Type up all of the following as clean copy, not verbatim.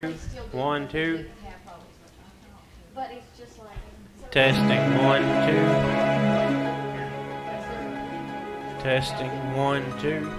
1, 2. But it's just like Testing 1, 2. Testing 1, 2.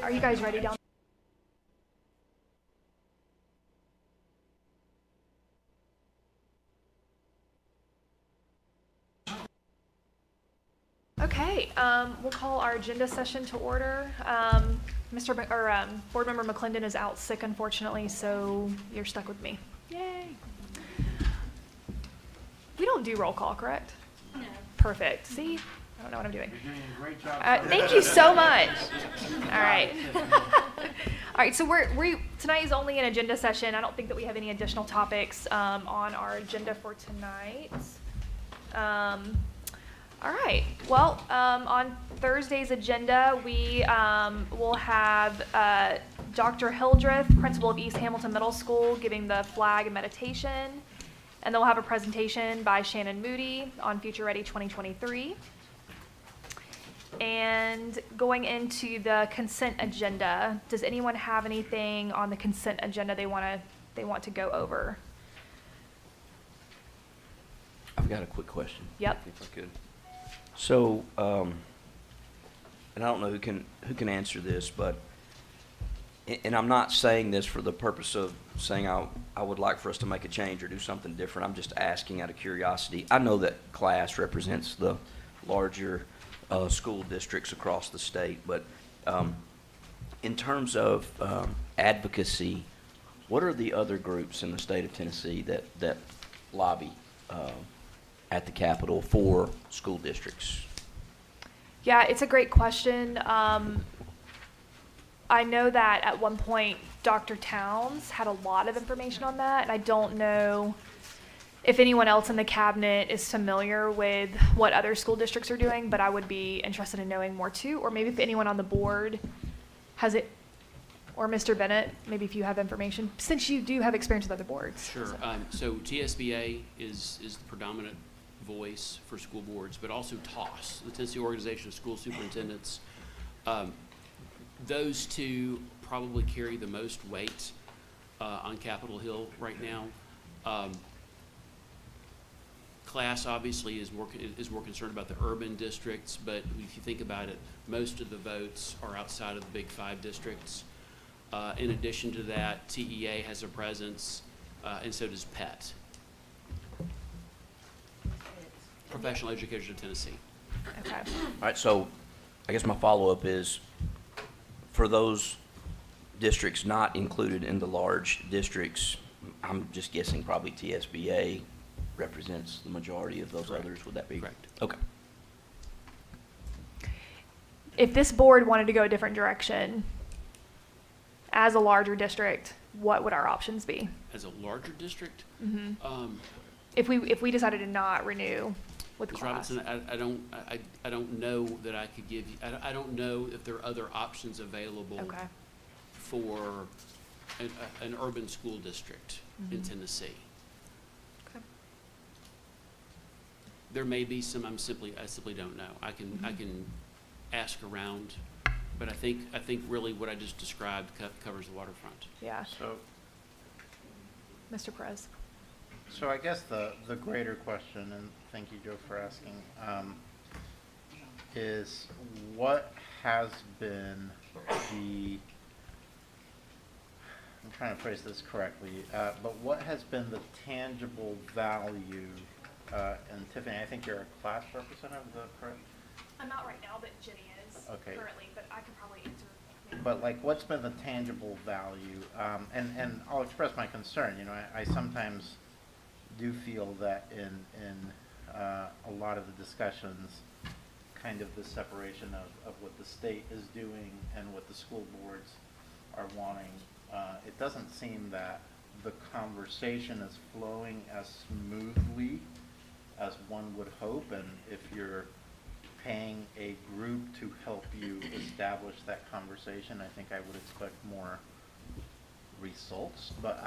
Are you guys ready down? Okay, we'll call our agenda session to order. Board Member McClendon is out sick, unfortunately, so you're stuck with me. Yay! We don't do roll call, correct? No. Perfect. See, I don't know what I'm doing. You're doing a great job. Thank you so much. All right. All right, so tonight is only an agenda session. I don't think that we have any additional topics on our agenda for tonight. All right, well, on Thursday's agenda, we will have Dr. Hildreth, principal of East Hamilton Middle School, giving the flag and meditation. And then we'll have a presentation by Shannon Moody on Future Ready 2023. And going into the consent agenda, does anyone have anything on the consent agenda they want to go over? I've got a quick question. Yep. If I could. So, and I don't know who can answer this, but, and I'm not saying this for the purpose of saying I would like for us to make a change or do something different. I'm just asking out of curiosity. I know that class represents the larger school districts across the state, but in terms of advocacy, what are the other groups in the state of Tennessee that lobby at the Capitol for school districts? Yeah, it's a great question. I know that at one point Dr. Towns had a lot of information on that, and I don't know if anyone else in the cabinet is familiar with what other school districts are doing, but I would be interested in knowing more too, or maybe if anyone on the board has it, or Mr. Bennett, maybe if you have information, since you do have experience with other boards. Sure. So TSBA is the predominant voice for school boards, but also TOS, the Tennessee Organization of School Superintendents. Those two probably carry the most weight on Capitol Hill right now. Class obviously is more concerned about the urban districts, but if you think about it, most of the votes are outside of the big 5 districts. In addition to that, TEA has a presence, and so does PET. Professional Education of Tennessee. Okay. All right, so I guess my follow-up is, for those districts not included in the large districts, I'm just guessing probably TSBA represents the majority of those Correct. Others. Would that be? Correct. Okay. If this board wanted to go a different direction as a larger district, what would our options be? As a larger district, If we decided to not renew with Ms. class? Robinson, I don't know that I could give you, I don't know if there are other options available Okay. for an urban school district in Tennessee. Okay. There may be some. I simply don't know. I can ask around, but I think really what I just described covers the waterfront. Yeah. So, Mr. Perez. So I guess the greater question, and thank you, Joe, for asking, is what has been the, I'm trying to phrase this correctly, but what has been the tangible value, and Tiffany, I think you're a class representative, is that correct? I'm not right now, but Jenny is Okay. currently, but I could probably answer. But like, what's been the tangible value? And I'll express my concern. You know, I sometimes do feel that in a lot of the discussions, kind of the separation of what the state is doing and what the school boards are wanting, it doesn't seem that the conversation is flowing as smoothly as one would hope. And if you're paying a group to help you establish that conversation, I think I would expect more results, but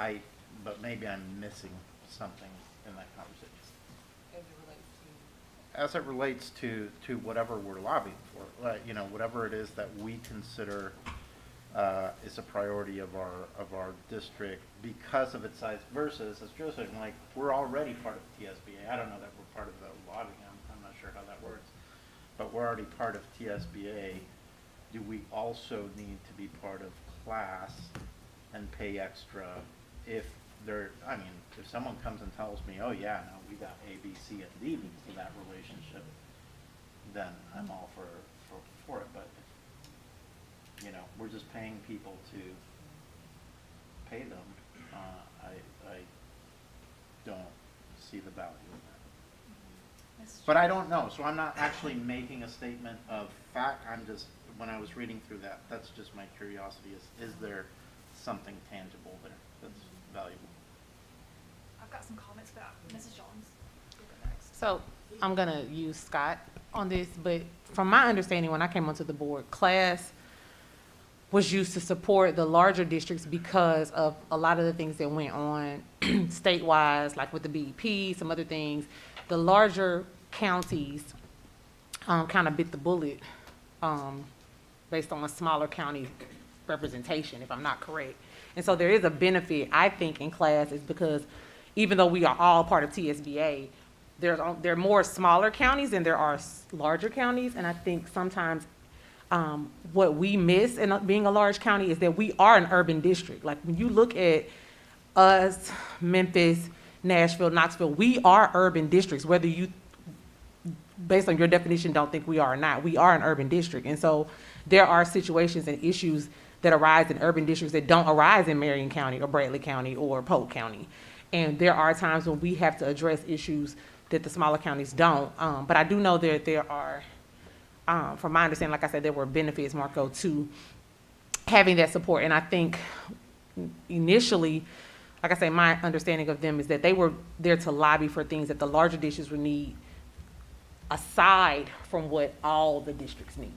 maybe I'm missing something in that conversation. As it relates to whatever we're lobbying for, you know, whatever it is that we consider is a priority of our district because of its size versus, as Joe said, like, we're already part of TSBA. I don't know that we're part of the lobbying. I'm not sure how that works. But we're already part of TSBA. do we also need to be part of class and pay extra if I mean, if someone comes and tells me, oh yeah, no, we got A, B, C, and D means of that relationship, then I'm all for it, but, you know, we're just paying people to pay them, I don't see the value in that. But I don't know, so I'm not actually making a statement of fact, I'm just, when I was reading through that, that's just my curiosity, is there something tangible there that's valuable? I've got some comments for that. Mrs. Jones, you'll go next. So I'm gonna use Scott on this, but from my understanding, when I came onto the board, class was used to support the larger districts because of a lot of the things that went on statewide, like with the BEP, some other things. The larger counties kind of bit the bullet based on a smaller county representation, if I'm not correct. And so there is a benefit, I think, in class is because even though we are all part of TSBA, there are more smaller counties than there are larger counties. And I think sometimes what we miss in being a large county is that we are an urban district. Like when you look at us, Memphis, Nashville, Knoxville, we are urban districts, whether you, based on your definition, don't think we are or not. We are an urban district. And so there are situations and issues that arise in urban districts that don't arise in Marion County or Bradley County or Polk County. And there are times when we have to address issues that the smaller counties don't. But I do know that there are, from my understanding, like I said, there were benefits, Marco, to having that support. And I think initially, like I say, my understanding of them is that they were there to lobby for things that the larger districts would need aside from what all the districts need.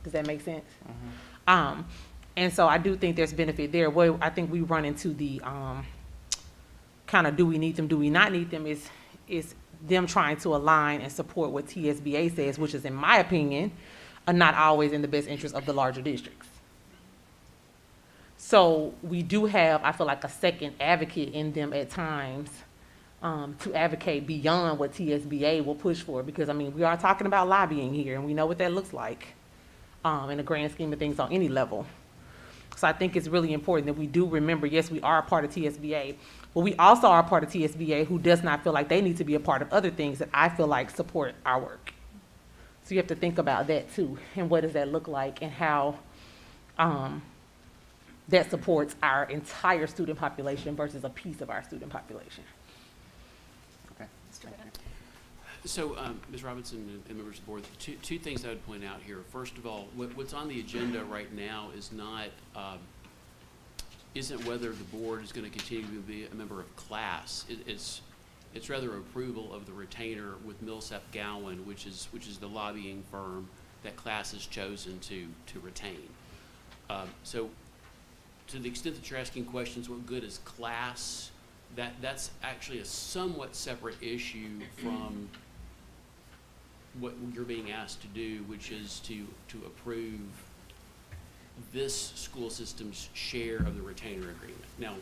Does that make sense? Mm-hmm. And so I do think there's benefit there. What I think we run into the kind of do we need them, do we not need them is them trying to align and support what TSBA says, which is, in my opinion, not always in the best interest of the larger districts. So we do have, I feel like, a second advocate in them at times to advocate beyond what TSBA will push for, because, I mean, we are talking about lobbying here, and we know what that looks like in the grand scheme of things on any level. So I think it's really important that we do remember, yes, we are a part of TSBA, but we also are a part of TSBA who does not feel like they need to be a part of other things that I feel like support our work. So you have to think about that too, and what does that look like, and how that supports our entire student population versus a piece of our student population. Okay. Thank you. So, Ms. Robinson and members of the board, two things I would point out here. First of all, what's on the agenda right now is not, isn't whether the board is going to continue to be a member of class. It's rather approval of the retainer with Millsap Gowan, which is the lobbying firm that class has chosen to retain. So, to the extent that you're asking questions, what good is class? That's actually a somewhat separate issue from what you're being asked to do, which is to approve this school system's share of the retainer agreement. Now,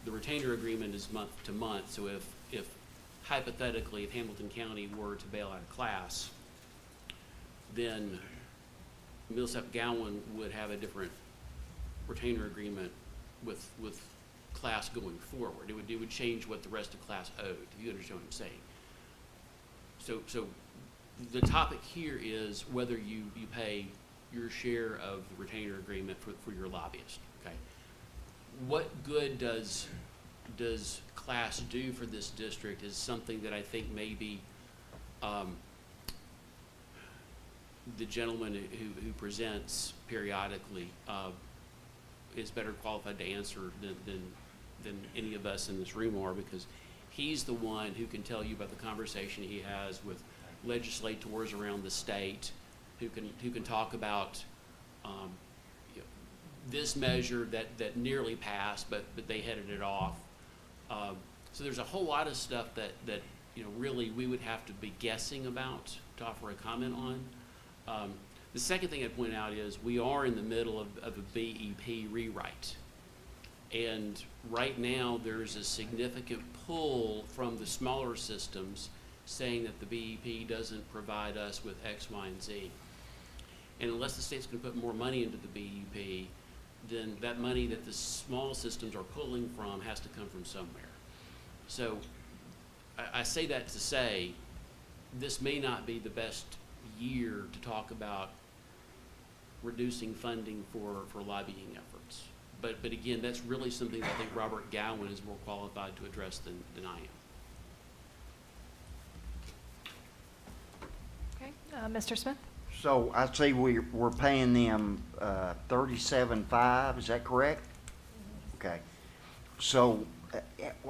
the retainer agreement is month to month, so if hypothetically, if Hamilton County were to bail out a class, then Millsap Gowan would have a different retainer agreement with class going forward. It would change what the rest of class owed, if you understand what I'm saying. So the topic here is whether you pay your share of the retainer agreement for your lobbyist, okay? What good does class do for this district is something that I think maybe the gentleman who presents periodically is better qualified to answer than any of us in this room are, because he's the one who can tell you about the conversation he has with legislators around the state, who can talk about this measure that nearly passed, but they headed it off. So there's a whole lot of stuff that really we would have to be guessing about to offer a comment on. The second thing I'd point out is we are in the middle of a BEP rewrite. And right now there's a significant pull from the smaller systems saying that the BEP doesn't provide us with X, Y, and Z. And unless the state's gonna put more money into the BUP, then that money that the small systems are pulling from has to come from somewhere. So I say that to say, this may not be the best year to talk about reducing funding for lobbying efforts. But again, that's really something that I think Robert Gowan is more qualified to address than I am. Okay, Mr. Smith? So I see we're paying them $37.5, is that correct? Okay. So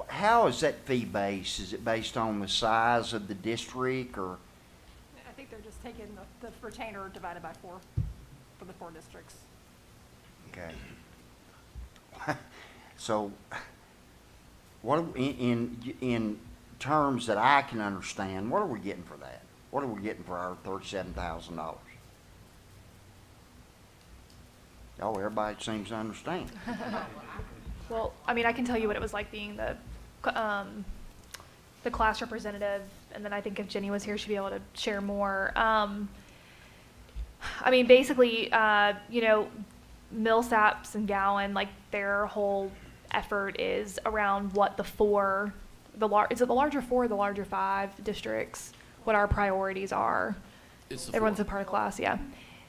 how is that fee based? Is it based on the size of the district or? I think they're just taking the retainer divided by 4 for the 4 districts. Okay. So what, in terms that I can understand, what are we getting for that? What are we getting for our $37,000? Oh, everybody seems to understand. Well, I mean, I can tell you what it was like being the class representative, and then I think if Jenny was here, she'd be able to share more. I mean, basically, you know, Millsaps and Gowan, like their whole effort is around what the is it the larger 4 or the larger 5 districts? What our priorities are. It's the Everyone's 4. a part of class, yeah.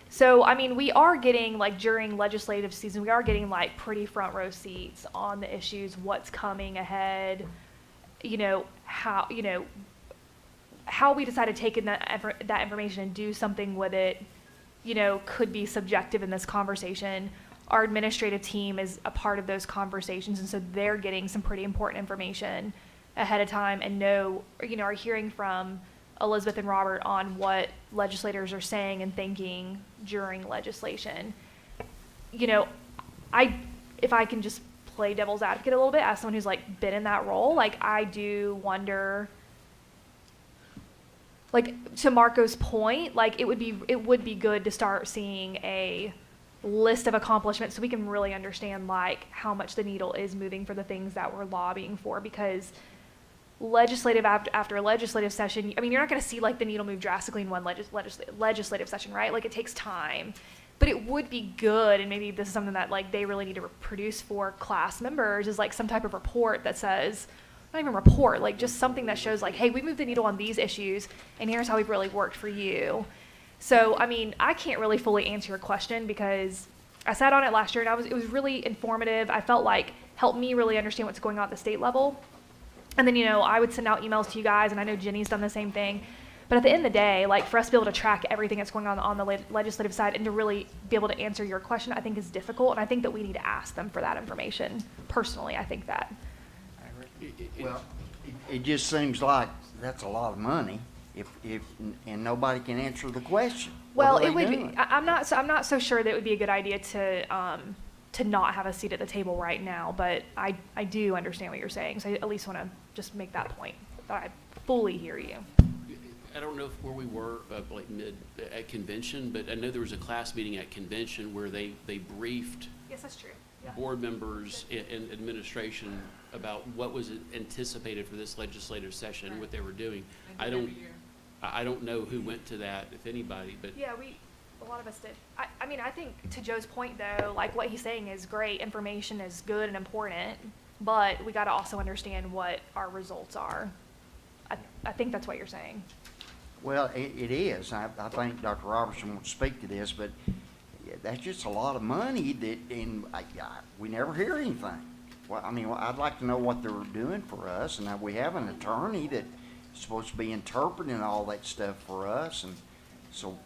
So, I mean, we are getting, like, during legislative season, we are getting, like, pretty front row seats on the issues, what's coming ahead, you know, how we decide to take in that information and do something with it, you know, could be subjective in this conversation. Our administrative team is a part of those conversations, and so they're getting some pretty important information ahead of time and are hearing from Elizabeth and Robert on what legislators are saying and thinking during legislation. You know, if I can just play devil's advocate a little bit as someone who's like been in that role, like I do wonder, like to Marco's point, like it would be good to start seeing a list of accomplishments so we can really understand like how much the needle is moving for the things that we're lobbying for, because legislative after legislative session, I mean, you're not going to see like the needle move drastically in one legislative session, right? Like it takes time, but it would be good, and maybe this is something that like they really need to produce for class members, is like some type of report that says, not even report, like just something that shows like, hey, we moved the needle on these issues, and here's how we've really worked for you. So, I mean, I can't really fully answer your question because I sat on it last year, and it was really informative. I felt like helped me really understand what's going on at the state level. And then, you know, I would send out emails to you guys, and I know Jenny's done the same thing. But at the end of the day, like for us to be able to track everything that's going on the legislative side and to really be able to answer your question, I think is difficult. And I think that we need to ask them for that information. Personally, I think that. Well, it just seems like that's a lot of money and nobody can answer the question. Well, What are it they would. doing? I'm not so sure that it would be a good idea to not have a seat at the table right now. But I do understand what you're saying. So I at least want to just make that point. I fully hear you. I don't know where we were like mid at convention, but I know there was a class meeting at convention where they briefed Yes, that's true. Yeah. board members and administration about what was anticipated for this legislative session, what they were doing. I don't know who went to that, if anybody, but Yeah, a lot of us did. I mean, I think to Joe's point though, like what he's saying is great. Information is good and important, but we got to also understand what our results are. I think that's what you're saying. Well, it is. I think Dr. Robertson wants to speak to this, but that's just a lot of money we never hear anything. Well, I mean, I'd like to know what they're doing for us, and we have an attorney that's supposed to be interpreting all that stuff for us, and so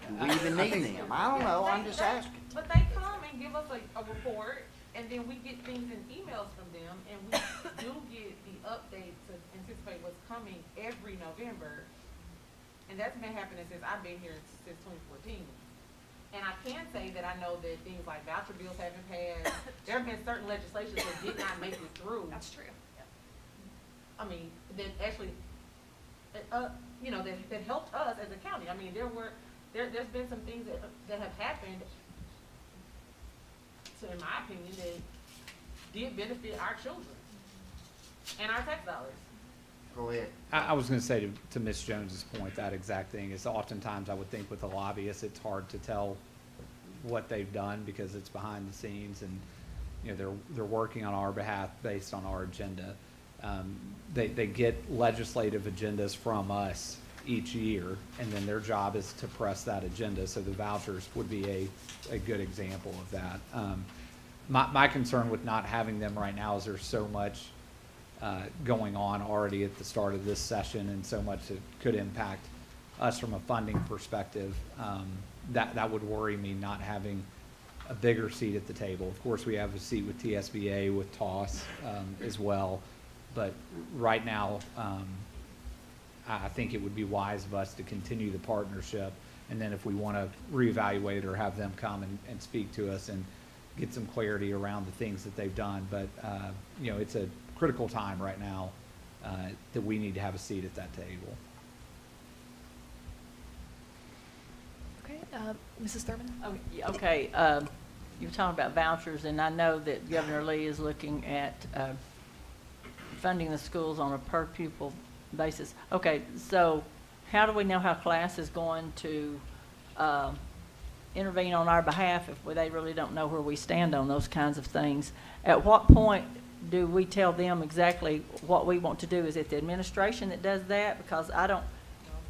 do we even need them? I don't know. I'm just asking. But they come and give us a report, and then we get things in emails from them, and we do get the updates to anticipate what's coming every November. And that's been happening since I've been here since 2014. And I can say that I know that things like voucher bills haven't passed. There have been certain legislations that did not make it through. That's true. I mean, that actually, you know, that helped us as a county. I mean, there's been some things that have happened, so in my opinion, that did benefit our children and our tax dollars. Go ahead. I was going to say to Ms. Jones's point, that exact thing is oftentimes I would think with the lobbyists, it's hard to tell what they've done because it's behind the scenes and, you know, they're working on our behalf based on our agenda. They get legislative agendas from us each year, and then their job is to press that agenda. So the vouchers would be a good example of that. My concern with not having them right now is there's so much going on already at the start of this session, and so much that could impact us from a funding perspective. That would worry me, not having a bigger seat at the table. Of course, we have a seat with TSBA, with TOS as well, but right now, I think it would be wise of us to continue the partnership, and then if we want to reevaluate or have them come and speak to us and get some clarity around the things that they've done. But you know, it's a critical time right now that we need to have a seat at that table. Okay, Mrs. Thurman? Okay, you're talking about vouchers, and I know that Governor Lee is looking at funding the schools on a per pupil basis. Okay, so how do we know how class is going to intervene on our behalf if they really don't know where we stand on those kinds of things? At what point do we tell them exactly what we want to do? Is it the administration that does that? Because I don't.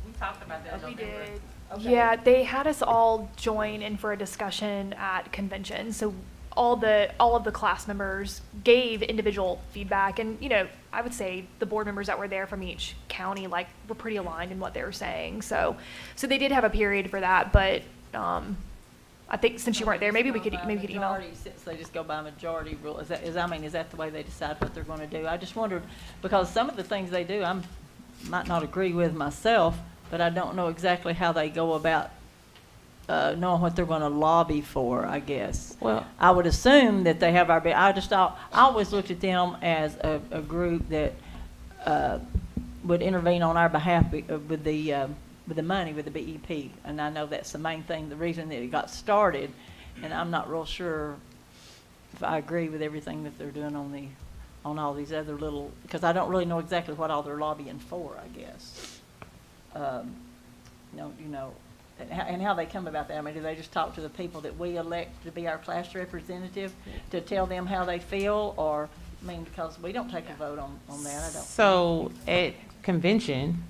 We talked about that. We did. Okay. Yeah, they had us all join in for a discussion at convention. So all of the class members gave individual feedback, and you know, I would say the board members that were there from each county like were pretty aligned in what they were saying. So they did have a period for that, but I think since you weren't there, maybe we could email. Majority, since they just go by majority rule, is that the way they decide what they're going to do? I just wondered, because some of the things they do, might not agree with myself, but I don't know exactly how they go about knowing what they're going to lobby for, I guess. Well, I would assume that they have our I always looked at them as a group that would intervene on our behalf with the money, with the BEP. And I know that's the main thing, the reason that it got started. And I'm not real sure if I agree with everything that they're doing on all these other little, because I don't really know exactly what all they're lobbying for, I guess. And how they come about that. I mean, do they just talk to the people that we elect to be our class representative to tell them how they feel? Or, I mean, because we don't take a vote on that, I don't. So at convention,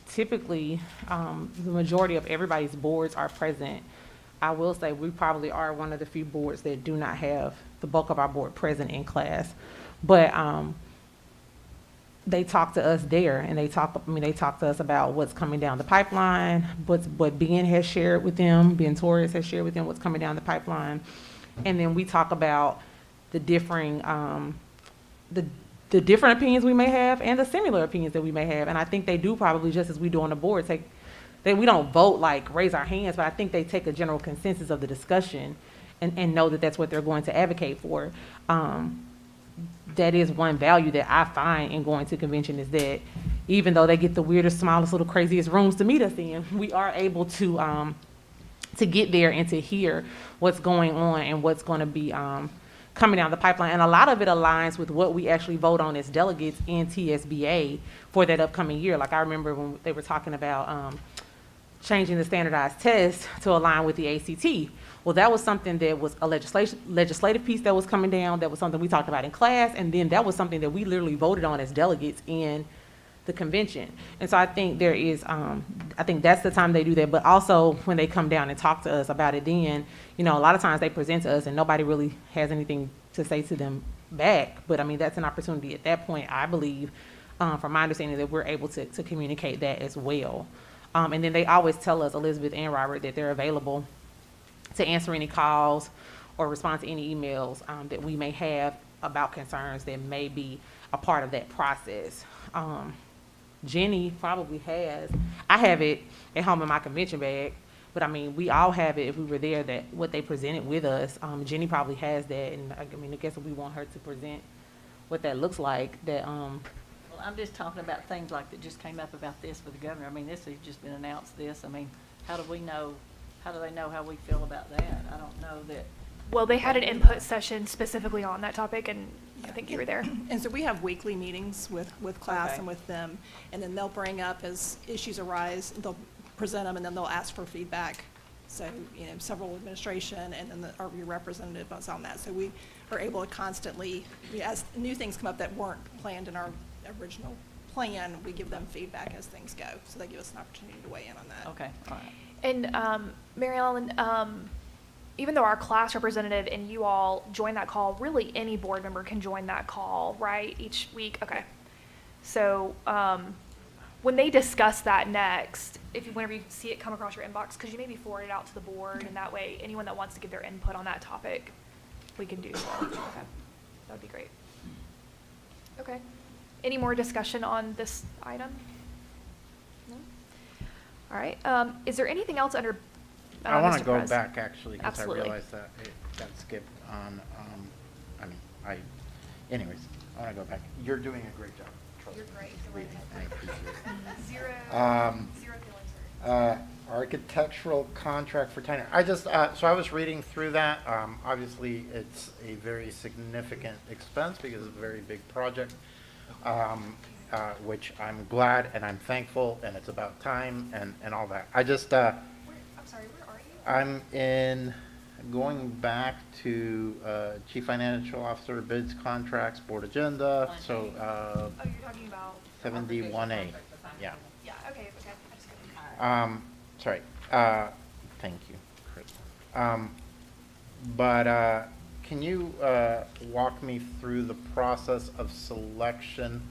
typically, the majority of everybody's boards are present. I will say we probably are one of the few boards that do not have the bulk of our board present in class. But they talk to us there, and they talk to us about what's coming down the pipeline, what Ben has shared with them, Ben Torres has shared with them what's coming down the pipeline. And then we talk about the differing, the different opinions we may have and the similar opinions that we may have. And I think they do probably, just as we do on the board, we don't vote, like raise our hands, but I think they take a general consensus of the discussion and know that that's what they're going to advocate for. That is one value that I find in going to convention, is that even though they get the weirdest, smallest, little craziest rooms to meet us in, we are able to get there and to hear what's going on and what's going to be coming down the pipeline. And a lot of it aligns with what we actually vote on as delegates in TSBA for that upcoming year. Like I remember when they were talking about changing the standardized test to align with the ACT. Well, that was something that was a legislative piece that was coming down. That was something we talked about in class. And then that was something that we literally voted on as delegates in the convention. And so I think there is, I think that's the time they do that. But also when they come down and talk to us about it, then, you know, a lot of times they present to us and nobody really has anything to say to them back. But I mean, that's an opportunity at that point, I believe, from my understanding, that we're able to communicate that as well. And then they always tell us, Elizabeth and Robert, that they're available to answer any calls or respond to any emails that we may have about concerns that may be a part of that process. Jenny probably has, I have it at home in my convention bag, but I mean, we all have it if we were there, that what they presented with us. Jenny probably has that, and I mean, I guess if we want her to present what that looks like, that Well, I'm just talking about things like that just came up about this with the governor. I mean, this has just been announced this. I mean, how do they know how we feel about that? I don't know that, Well, they had an input session specifically on that topic, and I think you were there. And so we have weekly meetings with class Okay. and with them, and then they'll bring up as issues arise, they'll present them, and then they'll ask for feedback. So, you know, several administration and then our representative was on that. So we are able to constantly, as new things come up that weren't planned in our original plan, we give them feedback as things go. So they give us an opportunity to weigh in on that. Okay, all right. And Mary Ellen, even though our class representative and you all join that call, really any board member can join that call, right, each week? Okay. So when they discuss that next, whenever you see it come across your inbox, could you maybe forward it out to the board, and that way anyone that wants to give their input on that topic, we can do so. Okay, that would be great. Okay. Any more discussion on this item? No? All right. Is there anything else under? I want Mr. to go Perez? back, actually, because I Absolutely. realized that it got skipped on, anyways, I want to go back. You're doing a great job. Trust You're me. great. I appreciate it. Zero feelings hurt. Architectural contract for Tyner. I just, so I was reading through that. Obviously, it's a very significant expense because it's a very big project, which I'm glad and I'm thankful, and it's about time and all that. I just, I'm sorry, where are you? I'm going back to Chief Financial Officer, bids, contracts, board agenda, so Oh, you're talking about, 71A. Yeah. yeah, okay, I just couldn't. Sorry. Thank you, Chris. But can you walk me through the process of selection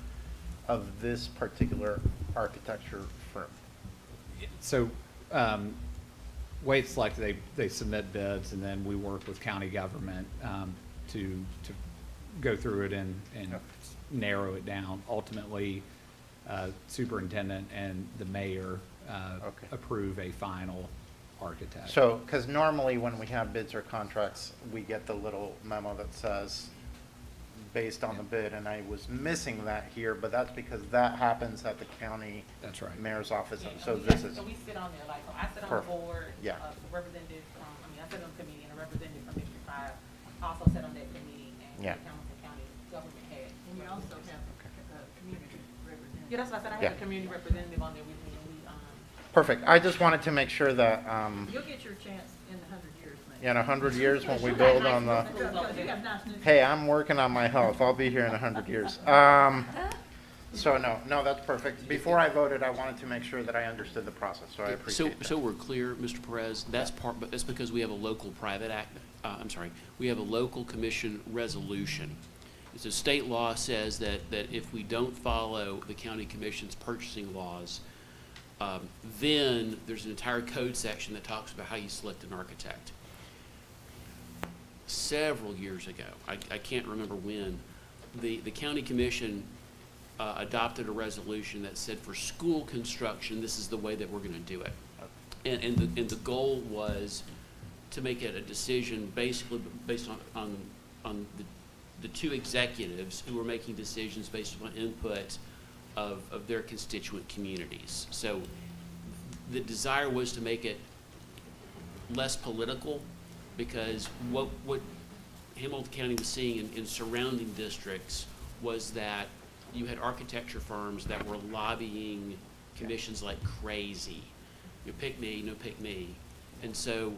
of this particular architecture firm? So, way it's selected, they submit bids, and then we work with county government to go through it and narrow it down. Ultimately, superintendent and the mayor Okay. approve a final architect. So, because normally when we have bids or contracts, we get the little memo that says, based on the bid, and I was missing that here, but that's because that happens at the county That's right. mayor's office. Yeah, So we this have- is, So we sit on there, like, so I sit on Perfect. the board. Yeah. A representative from, I sit on the committee, and a representative from District 5 also sit on that committee, and Yeah. the Hamilton County government head. And you also have community representative. Yeah, that's what I said, I Yeah. have a community representative on there with me, and perfect. I just wanted to make sure that, You'll get your chance in 100 years, maybe. in 100 years when we build on the, Because you have nice new. hey, I'm working on my health. I'll be here in 100 years. So no, that's perfect. Before I voted, I wanted to make sure that I understood the process, so I appreciate that. So we're clear, Mr. Perez, that's part, but that's because we have a local private act, we have a local commission resolution. So state law says that if we don't follow the county commission's purchasing laws, then there's an entire code section that talks about how you select an architect. Several years ago, I can't remember when, the county commission adopted a resolution that said for school construction, this is the way that we're gonna do it. And the goal was to make it a decision basically based on the two executives who were making decisions based on input of their constituent communities. So the desire was to make it less political, because what Hamilton County was seeing in surrounding districts was that you had architecture firms that were lobbying commissions like crazy. You pick me, no pick me. And so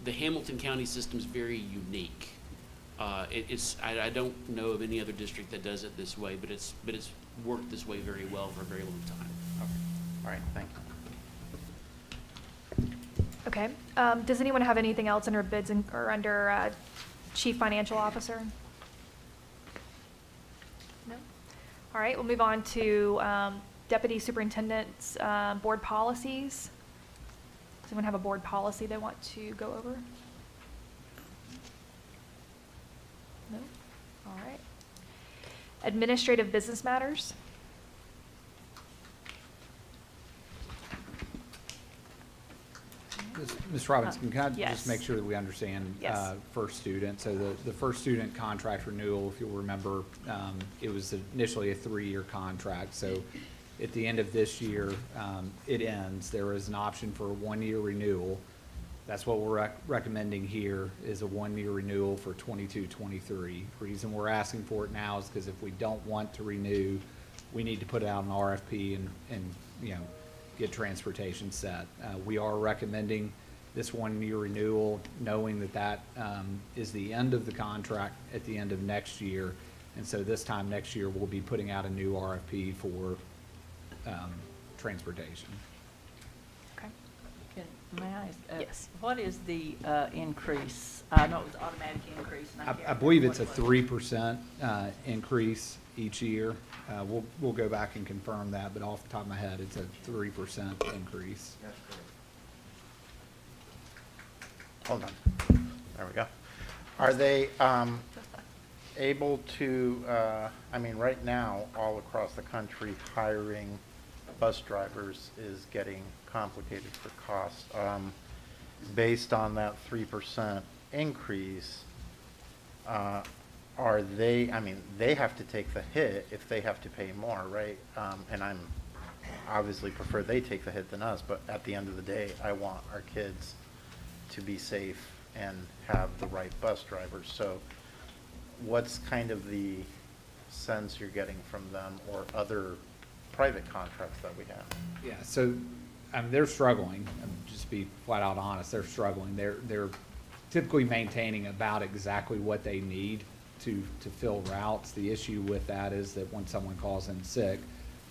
the Hamilton County system is very unique. I don't know of any other district that does it this way, but it's worked this way very well for a very long time. Okay. All right, thank you. Okay. Does anyone have anything else under bids or under Chief Financial Officer? No? All right, we'll move on to Deputy Superintendent's board policies. Does anyone have a board policy they want to go over? No? All right. Administrative business matters. Ms. Robinson, can I Yes. just make sure that we understand Yes. first student? So the first student contract renewal, if you'll remember, it was initially a 3-year contract. So at the end of this year, it ends. There is an option for a 1-year renewal. That's what we're recommending here, is a one-year renewal for 22-23. Reason we're asking for it now is because if we don't want to renew, we need to put out an RFP and you know, get transportation set. We are recommending this one-year renewal, knowing that that is the end of the contract at the end of next year. And so this time next year, we'll be putting out a new RFP for transportation. Okay. May I ask? Yes. What is the increase? I know it was automatic increase. And can't I believe remember it's a what it was. 3% increase each year. We'll go back and confirm that, but off the top of my head, it's a 3% increase. That's correct. Hold on. There we go. Are they able to, I mean, right now, all across the country, hiring bus drivers is getting complicated for cost. Based on that 3% increase, are they, I mean, they have to take the hit if they have to pay more, right? And I'm obviously prefer they take the hit than us, but at the end of the day, I want our kids to be safe and have the right bus drivers. So what's kind of the sense you're getting from them or other private contracts that we have? Yeah, so, I mean, they're struggling, just to be flat out honest, they're struggling. They're typically maintaining about exactly what they need to fill routes. The issue with that is that when someone calls in sick,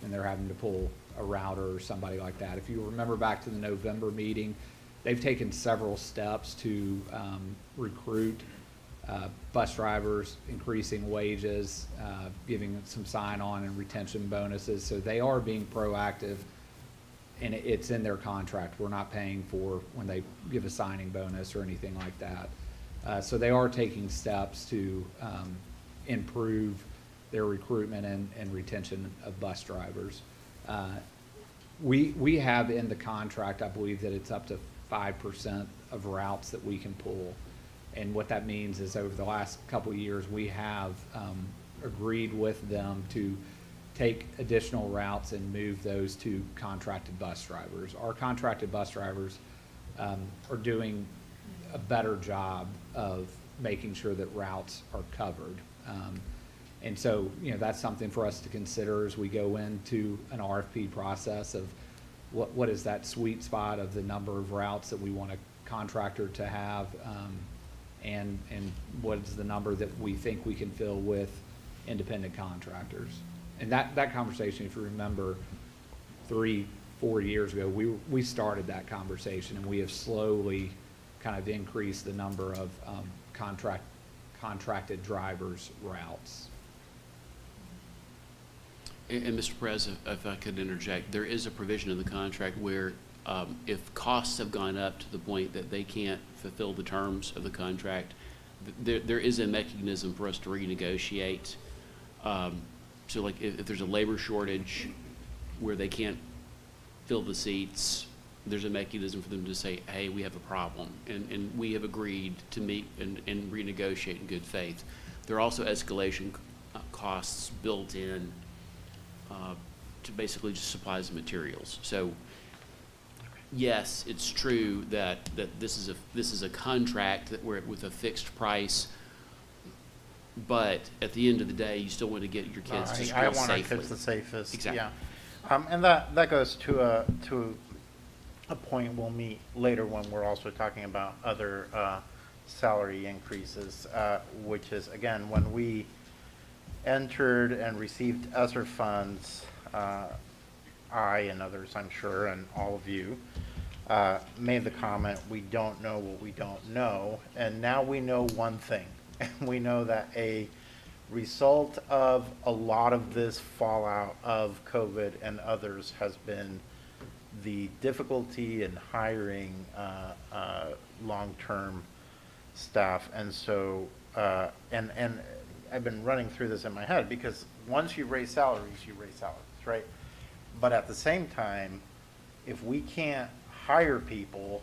and they're having to pull a router or somebody like that. If you remember back to the November meeting, they've taken several steps to recruit bus drivers, increasing wages, giving some sign-on and retention bonuses. So they are being proactive, and it's in their contract. We're not paying for when they give a signing bonus or anything like that. So they are taking steps to improve their recruitment and retention of bus drivers. We have in the contract, I believe that it's up to 5% of routes that we can pull. And what that means is over the last couple of years, we have agreed with them to take additional routes and move those to contracted bus drivers. Our contracted bus drivers are doing a better job of making sure that routes are covered. And so, you know, that's something for us to consider as we go into an RFP process of what is that sweet spot of the number of routes that we want a contractor to have, and what is the number that we think we can fill with independent contractors. And that conversation, if you remember, 3-4 years ago, we started that conversation, and we have slowly kind of increased the number of contracted drivers routes. And Mr. Perez, if I could interject, there is a provision in the contract where if costs have gone up to the point that they can't fulfill the terms of the contract, there is a mechanism for us to renegotiate. So like if there's a labor shortage where they can't fill the seats, there's a mechanism for them to say, hey, we have a problem, and we have agreed to meet and renegotiate in good faith. There are also escalation costs built in to basically just supplies and materials. So yes, it's true that this is a contract that we're with a fixed price, but at the end of the day, you still want to get your kids to school I want safely. our kids the safest. Exactly. Yeah. And that goes to a point we'll meet later when we're also talking about other salary increases, which is, again, when we entered and received ESSER funds, I and others, I'm sure, and all of you, made the comment, we don't know what we don't know, and now we know one thing. We know that a result of a lot of this fallout of COVID and others has been the difficulty in hiring long-term staff. And so, and I've been running through this in my head, because once you raise salaries, right? But at the same time, if we can't hire people,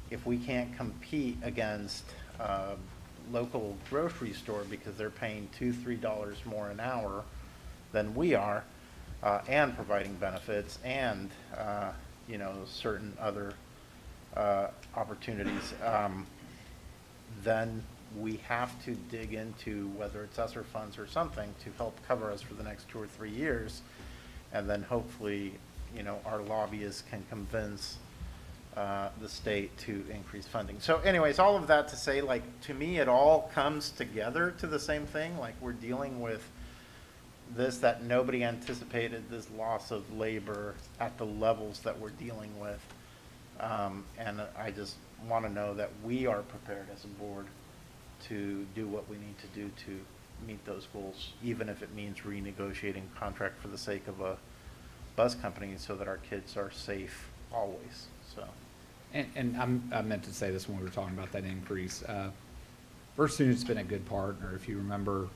if we can't compete against local grocery store because they're paying $2-3 more an hour than we are, and providing benefits and you know, certain other opportunities, then we have to dig into whether it's ESSER funds or something to help cover us for the next 2 or 3 years. And then hopefully, you know, our lobbyists can convince the state to increase funding. So anyways, all of that to say, like, to me, it all comes together to the same thing. Like, we're dealing with this, that nobody anticipated, this loss of labor at the levels that we're dealing with. And I just want to know that we are prepared as a board to do what we need to do to meet those goals, even if it means renegotiating contract for the sake of a bus company so that our kids are safe always, so. And I meant to say this when we were talking about that increase. First Student's been a good partner. If you remember,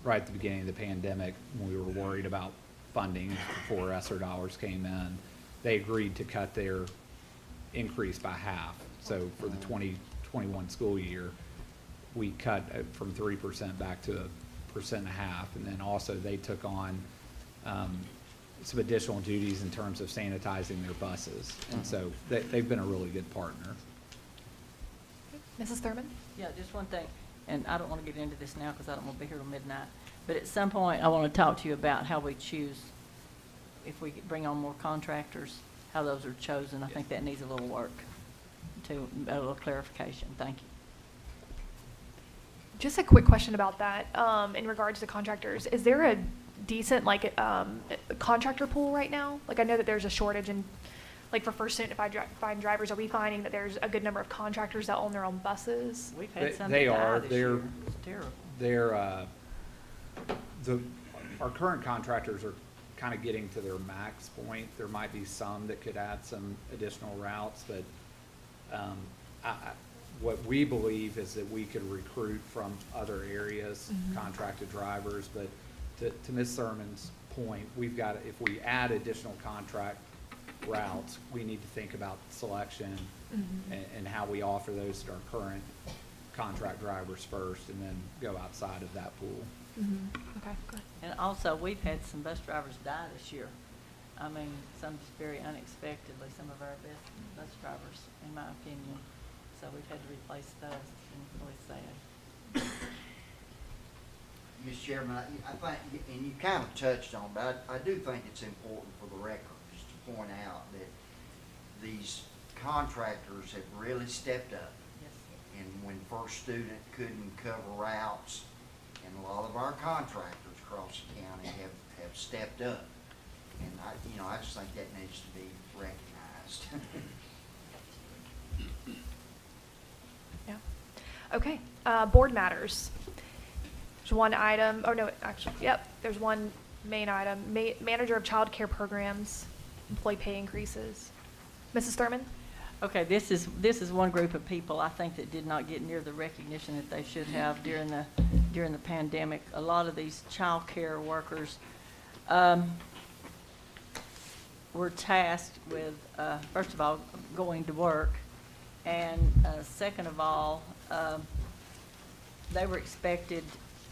right at the beginning of the pandemic, when we were worried about funding before ESSER dollars came in, they agreed to cut their increase by half. So for the 2021 school year, we cut from 3% back to 1.5%. And then also they took on some additional duties in terms of sanitizing their buses. And so they've been a really good partner. Mrs. Thurman? Yeah, just one thing, and I don't want to get into this now because I don't want to be here till midnight. But at some point, I want to talk to you about how we choose, if we bring on more contractors, how those are chosen. I think that needs a little work, a little clarification. Thank you. Just a quick question about that, in regards to contractors. Is there a decent, like, contractor pool right now? Like, I know that there's a shortage in, like, for First Student, if I find drivers, are we finding that there's a good number of contractors that own their own buses? We've had some They die are. this year. It's terrible. Our current contractors are kind of getting to their max point. There might be some that could add some additional routes, but what we believe is that we could recruit from other areas, contracted drivers. But to Ms. Thurman's point, we've got, if we add additional contract routes, we need to think about selection and how we offer those to our current contract drivers first, and then go outside of that pool. Okay, good. And also, we've had some bus drivers die this year. I mean, some just very unexpectedly, some of our best bus drivers, in my opinion. So we've had to replace those. It's been really sad. Mr. Chairman, I think, and you kind of touched on, but I do think it's important for the record just to point out that these contractors have really stepped up. Yes. And when First Student couldn't cover routes, and a lot of our contractors across the county have stepped up. And I just think that needs to be recognized. Yeah. Okay, board matters. There's one item, oh no, actually, yep, there's one main item. Manager of child care programs, employee pay increases. Mrs. Thurman? Okay, this is one group of people I think that did not get near the recognition that they should have during the pandemic. A lot of these child care workers were tasked with, first of all, going to work, and second of all, they were expected.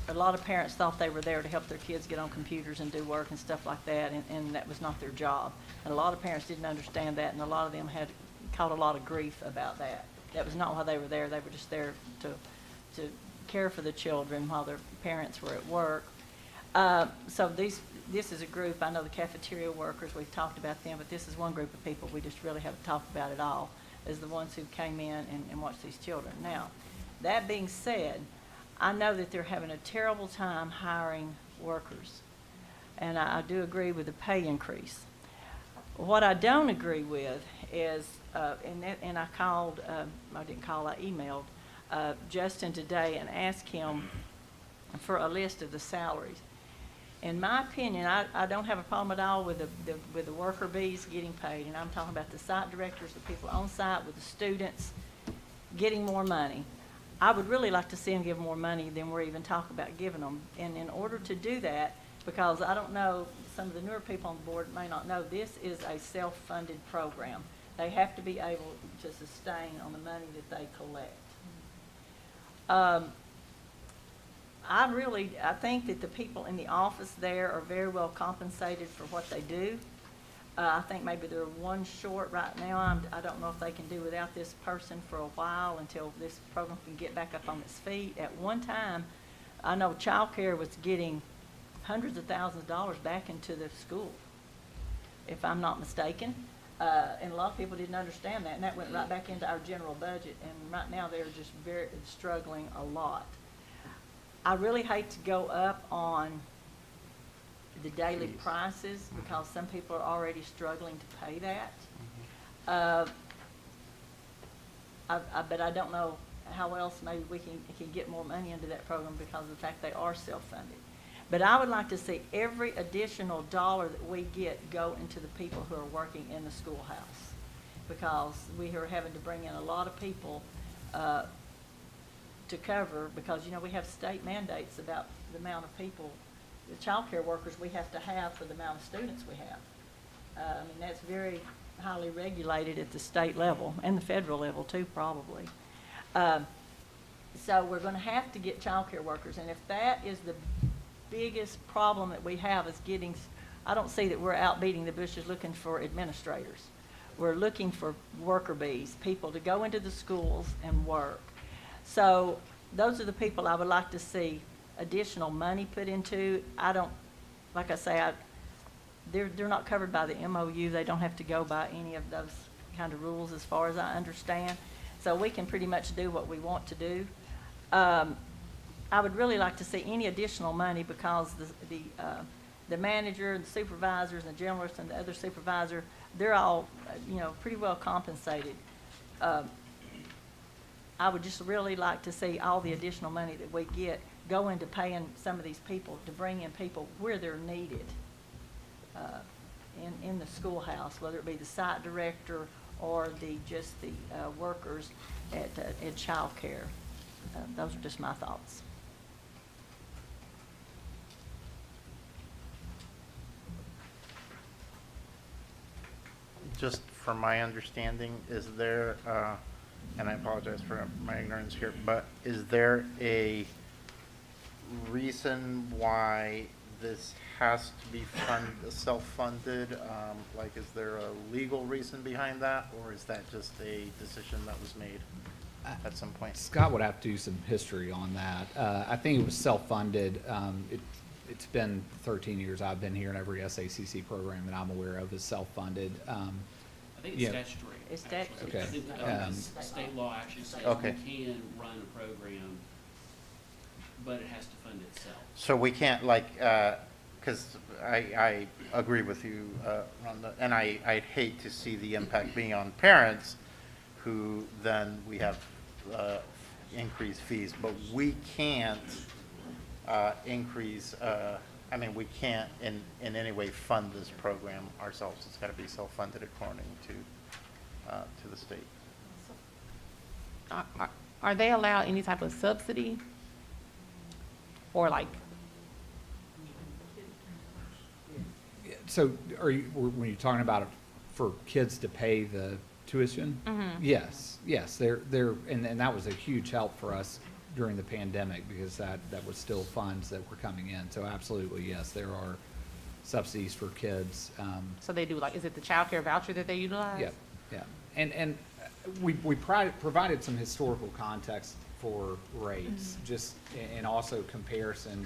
A lot of parents thought they were there to help their kids get on computers and do work and stuff like that, and that was not their job. And a lot of parents didn't understand that, and a lot of them had caught a lot of grief about that. That was not why they were there. They were just there to care for the children while their parents were at work. So this is a group, I know the cafeteria workers, we've talked about them, but this is one group of people we just really haven't talked about at all, is the ones who came in and watched these children. Now, that being said, I know that they're having a terrible time hiring workers, and I do agree with the pay increase. What I don't agree with is, and I called, I didn't call, I emailed Justin today and asked him for a list of the salaries. In my opinion, I don't have a problem at all with the worker bees getting paid, and I'm talking about the site directors, the people on site with the students getting more money. I would really like to see them give more money than we're even talking about giving them. And in order to do that, because I don't know, some of the newer people on the board may not know, this is a self-funded program. They have to be able to sustain on the money that they collect. I think that the people in the office there are very well compensated for what they do. I think maybe they're one short right now. I don't know if they can do without this person for a while until this program can get back up on its feet. At one time, I know childcare was getting hundreds of thousands of dollars back into the school, if I'm not mistaken. And a lot of people didn't understand that, and that went right back into our general budget. And right now, they're just very struggling a lot. I really hate to go up on the daily prices because some people are already struggling to pay that. But I don't know how else maybe we can get more money into that program because of the fact they are self-funded. But I would like to see every additional dollar that we get go into the people who are working in the schoolhouse, because we are having to bring in a lot of people to cover, because, you know, we have state mandates about the amount of people, the child care workers we have to have for the amount of students we have. I mean, that's very highly regulated at the state level and the federal level too, probably. So we're going to have to get child care workers, and if that is the biggest problem that we have is getting, I don't see that we're out beating the bushes looking for administrators. We're looking for worker bees, people to go into the schools and work. So those are the people I would like to see additional money put into. I don't, like I say, they're not covered by the MOU. They don't have to go by any of those kind of rules as far as I understand. So we can pretty much do what we want to do. I would really like to see any additional money because the manager and the supervisors and the generalists and the other supervisor, they're all, you know, pretty well compensated. I would just really like to see all the additional money that we get go into paying some of these people to bring in people where they're needed in the schoolhouse, whether it be the site director or just the workers at child care. Those are just my thoughts. Just from my understanding, is there, and I apologize for my ignorance here, but is there a reason why this has to be self-funded? Like, is there a legal reason behind that, or is that just a decision that was made at some point? Scott would have to do some history on that. I think it was self-funded. It's been 13 years I've been here, and every SACC program that I'm aware of is self-funded. I think it's yeah. statutory. It's actually. statutory. I think state law actually says Okay. we can run a program, but it has to fund itself. So we can't, like, because I agree with you, Rhonda, and I'd hate to see the impact being on parents who then we have increased fees, but we can't increase, I mean, we can't in any way fund this program ourselves. It's got to be self-funded according to the state. Are they allowed any type of subsidy? Or like, So when you're talking about it for kids to pay the tuition? Mhm. Yes, and that was a huge help for us during the pandemic because that was still funds that were coming in. So absolutely, yes, there are subsidies for kids. so they do like, is it the child care voucher that they utilize? Yeah. And we provided some historical context for rates, just, and also comparison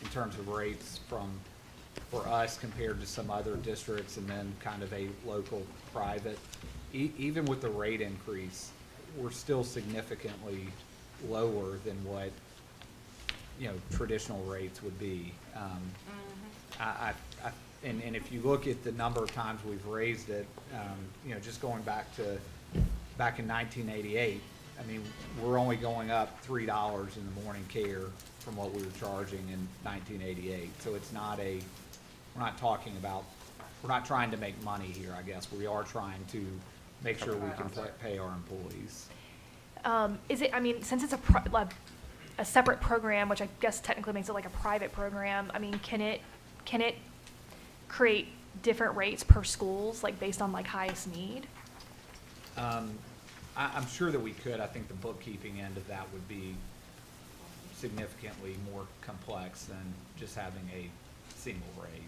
in terms of rates for us compared to some other districts, and then kind of a local private. Even with the rate increase, we're still significantly lower than what, you know, traditional rates would be. And if you look at the number of times we've raised it, you know, just going back in 1988, I mean, we're only going up $3 in the morning care from what we were charging in 1988. So it's not we're not trying to make money here, I guess. We are trying to make sure we can pay our employees. Is it, I mean, since it's a separate program, which I guess technically makes it like a private program, I mean, can it create different rates per schools, like based on like highest need? I'm sure that we could. I think the bookkeeping end of that would be significantly more complex than just having a single rate.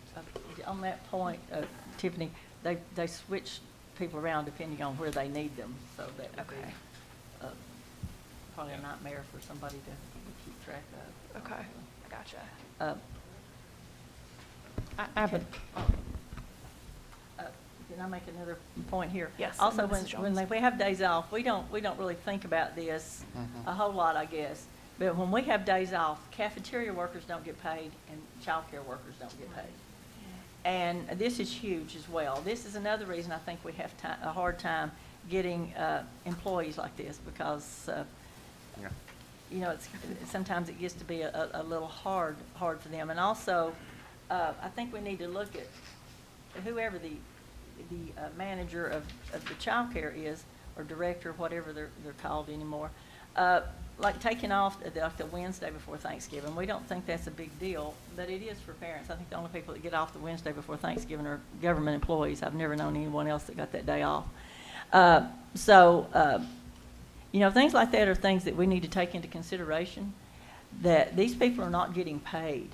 On that point, Tiffany, they switch people around depending on where they need them, so that would be Okay. probably a nightmare for somebody to keep track of. Okay, I gotcha. I have a, Can I make another point here? Yes, Also, and Mrs. when Jones. we have days off, we don't really think about this a whole lot, I guess. But when we have days off, cafeteria workers don't get paid and childcare workers don't get paid. And this is huge as well. This is another reason I think we have a hard time getting employees like this, because you know, sometimes it gets to be a little hard for them. And also, I think we need to look at whoever the manager of the childcare is, or director, whatever they're called anymore, like taking off the Wednesday before Thanksgiving. We don't think that's a big deal, but it is for parents. I think the only people that get off the Wednesday before Thanksgiving are government employees. I've never known anyone else that got that day off. You know, things like that are things that we need to take into consideration, that these people are not getting paid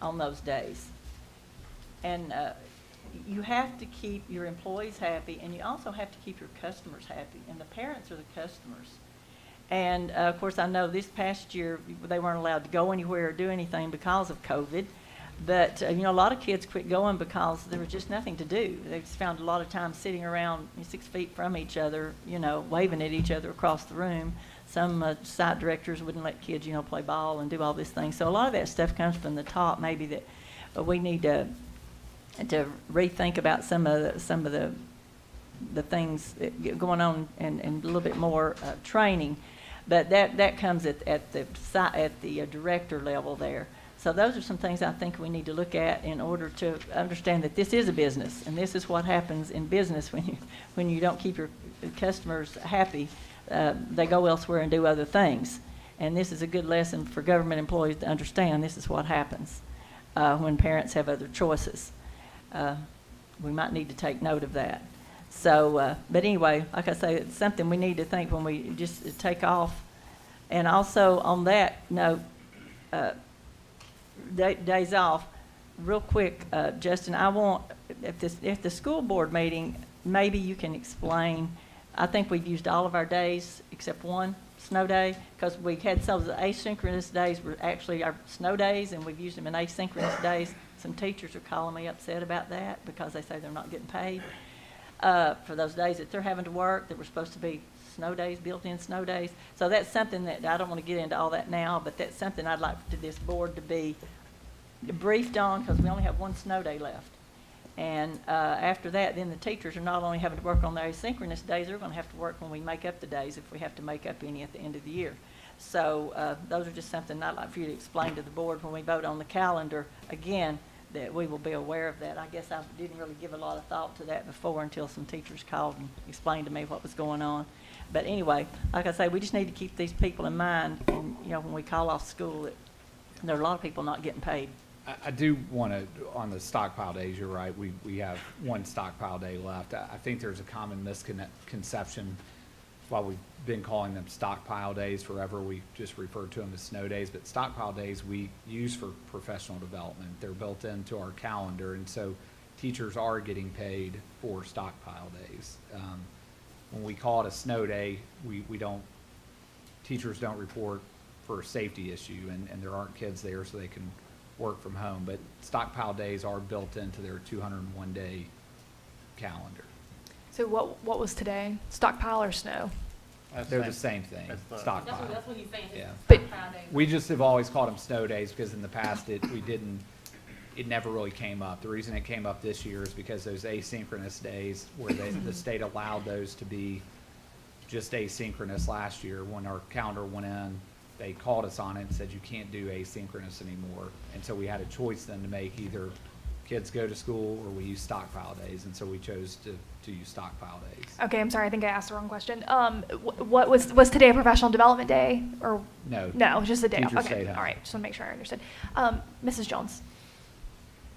on those days. And you have to keep your employees happy, and you also have to keep your customers happy, and the parents are the customers. And of course, I know this past year they weren't allowed to go anywhere or do anything because of COVID, but you know, a lot of kids quit going because there was just nothing to do. They just found a lot of time sitting around 6 feet from each other, you know, waving at each other across the room. Some site directors wouldn't let kids, you know, play ball and do all this thing. So a lot of that stuff comes from the top. Maybe that we need to rethink about some of the things going on, and a little bit more training. But that comes at the director level there. So those are some things I think we need to look at in order to understand that this is a business, and this is what happens in business when you don't keep your customers happy. They go elsewhere and do other things. And this is a good lesson for government employees to understand. This is what happens when parents have other choices. We might need to take note of that. So, but anyway, like I say, it's something we need to think when we just take off. And also on that note, days off, real quick, Justin, I want, if the school board meeting, maybe you can explain. I think we've used all of our days except one snow day, because we had some of the asynchronous days were actually our snow days, and we've used them in asynchronous days. Some teachers are calling me upset about that because they say they're not getting paid for those days that they're having to work that were supposed to be snow days, built-in snow days. So that's something that I don't want to get into all that now, but that's something I'd like to this board to be briefed on, because we only have one snow day left. And after that, then the teachers are not only having to work on their asynchronous days, they're going to have to work when we make up the days, if we have to make up any at the end of the year. So those are just something I'd like for you to explain to the board when we vote on the calendar again, that we will be aware of that. I guess I didn't really give a lot of thought to that before until some teachers called and explained to me what was going on. But anyway, like I say, we just need to keep these people in mind, and, you know, when we call off school, that there are a lot of people not getting paid. I do want to, on the stockpile days, you're right, we have one stockpile day left. I think there's a common misconception, while we've been calling them stockpile days forever, we just refer to them as snow days, but stockpile days we use for professional development. They're built into our calendar, and so teachers are getting paid for stockpile days. When we call it a snow day, teachers don't report for a safety issue, and there aren't kids there, so they can work from home, but stockpile days are built into their 201-day calendar. So what was today? Stockpile or snow? They're the same thing, stockpile. That's what he's saying. Yeah. But- We just have always called them snow days because in the past it never really came up. The reason it came up this year is because those asynchronous days where the state allowed those to be just asynchronous last year. When our calendar went in, they called us on it and said you can't do asynchronous anymore. And so we had a choice then to make: either kids go to school or we use stockpile days. And so we chose to use stockpile days. Okay, I'm sorry, I think I asked the wrong question. What was today a professional development day, or? No. No, just a day off. Teachers Okay, stayed home. all right, just want to make sure I understood. Mrs. Jones?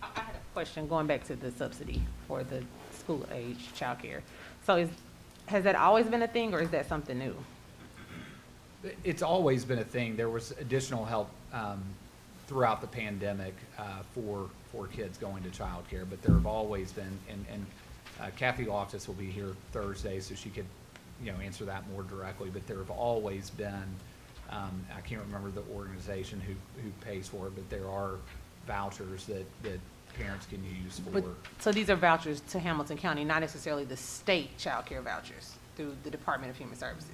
I had a question going back to the subsidy for the school age childcare. So has that always been a thing, or is that something new? It's always been a thing. There was additional help throughout the pandemic for kids going to childcare, but there have always been, and Kathy Loftus will be here Thursday, so she could, answer that more directly, but there have always been, I can't remember the organization who pays for it, but there are vouchers that parents can use for. But, so these are vouchers to Hamilton County, not necessarily the state child care vouchers through the Department of Human Services?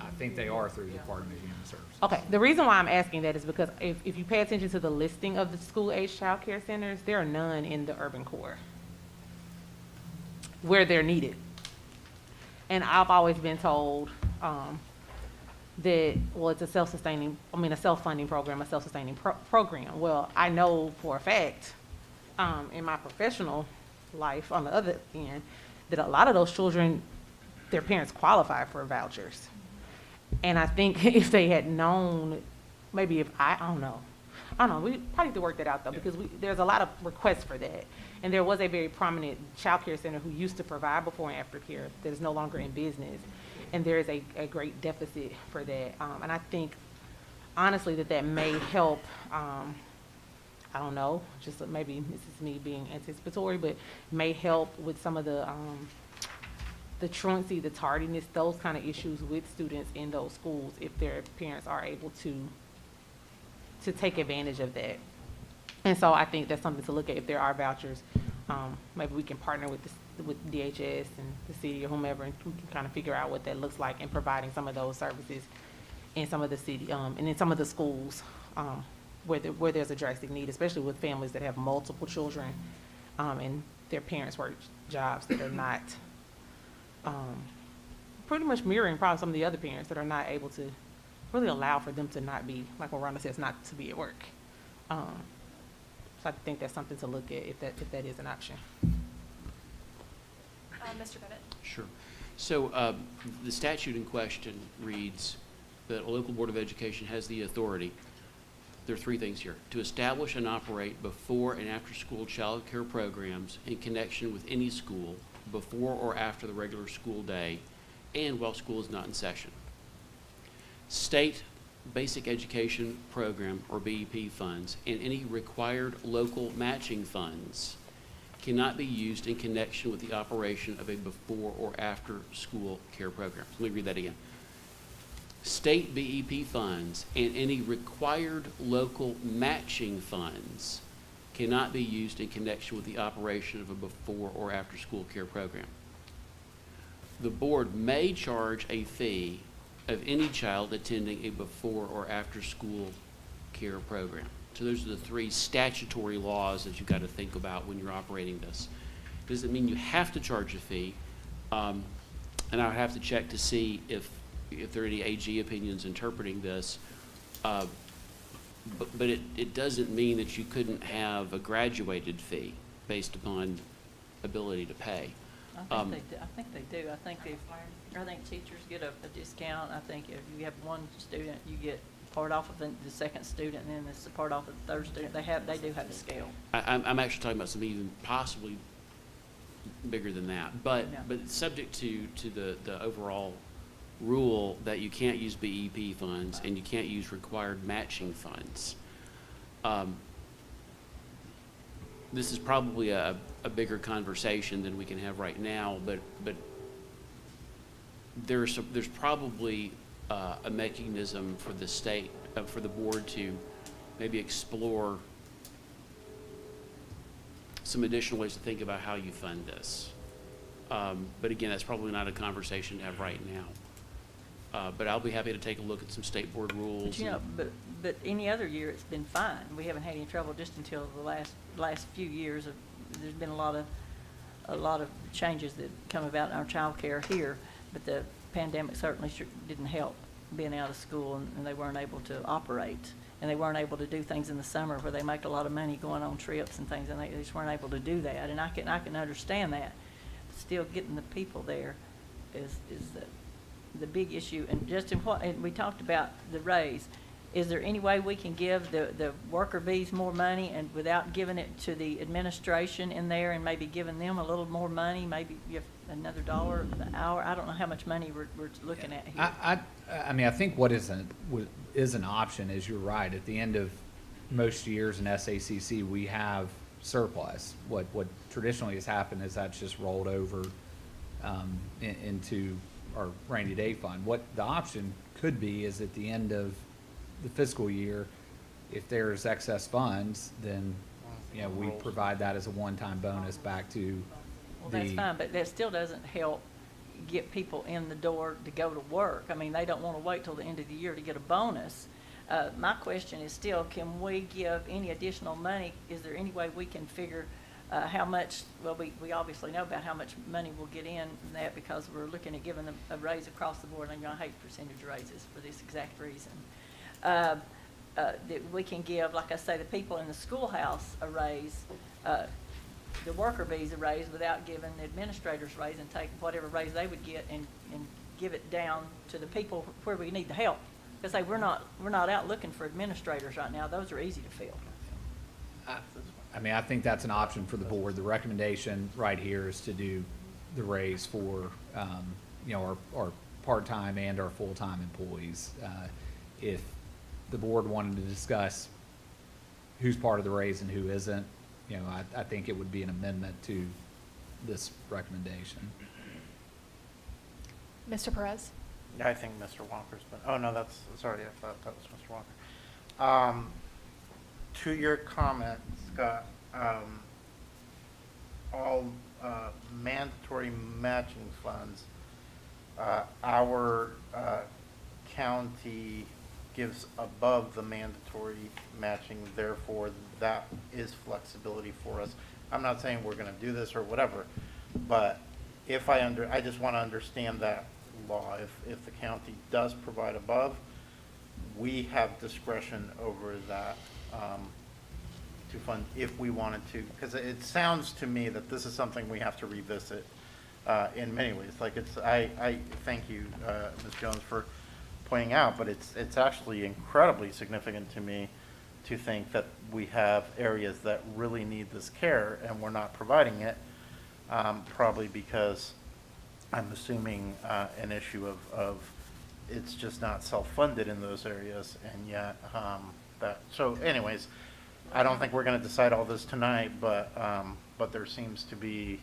I think they are through the Department of Human Services. Okay, the reason why I'm asking that is because if you pay attention to the listing of the school-age child care centers, there are none in the urban core where they're needed. And I've always been told that, well, it's a self-funding program, a self-sustaining program. Well, I know for a fact, in my professional life on the other end, that a lot of those children, their parents qualify for vouchers. And I think if they had known, maybe if I don't know, we probably have to work that out though, because there's a lot of requests for that. And there was a very prominent child care center who used to provide before and after care that is no longer in business. And there is a great deficit for that. And I think, honestly, that may help, I don't know, just maybe this is me being anticipatory, but may help with some of the truancy, the tardiness, those kind of issues with students in those schools if their parents are able to take advantage of that. And so I think that's something to look at. If there are vouchers, maybe we can partner with DHS and the city or whomever, and we can kind of figure out what that looks like in providing some of those services in some of the city, and in some of the schools where there's a drastic need, especially with families that have multiple children and their parents work jobs that are not pretty much mirroring probably some of the other parents that are not able to really allow for them to not be, like what Rhonda says, not to be at work. So I think that's something to look at if that is an option. Mr. Bennett? Sure. So the statute in question reads that a local board of education has the authority, there are three things here, to establish and operate before and after school child care programs in connection with any school before or after the regular school day and while school is not in session. State Basic Education Program, or BEP funds, and any required local matching funds cannot be used in connection with the operation of a before or after school care program. Let me read that again. State BEP funds and any required local matching funds cannot be used in connection with the operation of a before or after school care program. The board may charge a fee of any child attending a before or after school care program. So those are the three statutory laws that you've got to think about when you're operating this. Does it mean you have to charge a fee? And I would have to check to see if there are any AG opinions interpreting this. But it doesn't mean that you couldn't have a graduated fee based upon ability to pay. I think they do. I think teachers get a discount. I think if you have one student, you get part off of the second student, and then it's a part off of the third student. They do have a scale. I'm actually talking about something even possibly bigger than that. But subject to the overall rule that you can't use BEP funds and you can't use required matching funds. This is probably a bigger conversation than we can have right now, but there's probably a mechanism for the state, for the board to maybe explore some additional ways to think about how you fund this. But again, that's probably not a conversation to have right now. But I'll be happy to take a look at some state board rules. But any other year it's been fine. We haven't had any trouble just until the last few years. There's been a lot of changes that come about in our child care here, but the pandemic certainly didn't help being out of school, and they weren't able to operate, and they weren't able to do things in the summer where they make a lot of money going on trips and things, and they just weren't able to do that. And I can understand that. Still getting the people there is the big issue. And Justin, and we talked about the raise. Is there any way we can give the worker bees more money and without giving it to the administration in there and maybe giving them a little more money, maybe give another $1 the hour? I don't know how much money we're looking at here. I mean, I think what is an option is, you're right, at the end of most years in SACC, we have surplus. What traditionally has happened is that's just rolled over into our rainy day fund. What the option could be is at the end of the fiscal year, if there's excess funds, then, you know, we provide that as a one-time bonus back to Well, that's fine, but that still doesn't help get people in the door to go to work. I mean, they don't want to wait till the end of the year to get a bonus. My question is still, can we give any additional money? Is there any way we can figure how much, well, we obviously know about how much money we'll get in that because we're looking at giving them a raise across the board, and I hate percentage raises for this exact reason. That we can give, like I say, the people in the schoolhouse a raise, the worker bees a raise without giving the administrators a raise, and take whatever raise they would get and give it down to the people where we need the help. Because say we're not out looking for administrators right now. Those are easy to fill. I mean, I think that's an option for the board. The recommendation right here is to do the raise for, you know, our part-time and our full-time employees. If the board wanted to discuss who's part of the raise and who isn't, you know, I think it would be an amendment to this recommendation. Mr. Perez? Yeah, I think Mr. Walker's been, oh, no, sorry, I thought that was Mr. Walker. To your comment, Scott, all mandatory matching funds, our county gives above the mandatory matching, therefore that is flexibility for us. I'm not saying we're gonna do this or whatever, but if I just wanna understand that law. If the county does provide above, we have discretion over that, to fund if we wanted to, because it sounds to me that this is something we have to revisit, in many ways. Like I thank you, Ms. Jones, for pointing out, but it's actually incredibly significant to me to think that we have areas that really need this care and we're not providing it, probably because I'm assuming an issue of it's just not self-funded in those areas, and yet so anyways, I don't think we're going to decide all this tonight, but there seems to be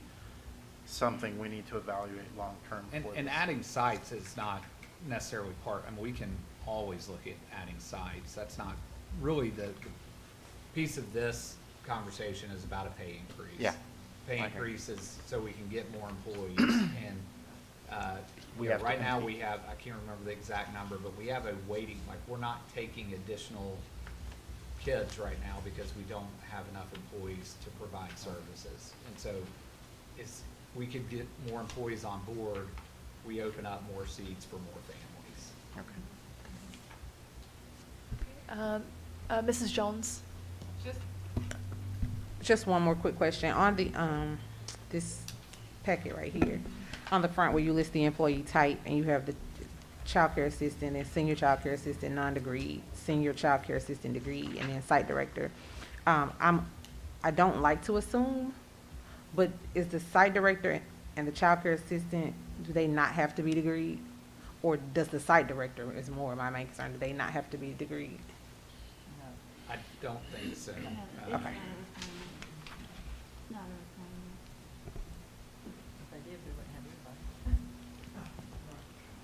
something we need to evaluate long-term. And adding sites is not necessarily part, I mean, we can always look at adding sites. That's not really the piece of this conversation is about a pay increase. Yeah. Pay increase is so we can get more employees, and right now we have, I can't remember the exact number, but we have a waiting, like we're not taking additional kids right now because we don't have enough employees to provide services. And so we could get more employees on board, we open up more seats for more families. Okay. Mrs. Jones? Just one more quick question. On the, this packet right here, on the front where you list the employee type and you have the childcare assistant and senior childcare assistant non-degree, senior childcare assistant degree, and then site director. I don't like to assume, but is the site director and the childcare assistant, do they not have to be degreed? Or does the site director, is more my main concern, do they not have to be degreed? I don't think so. Okay.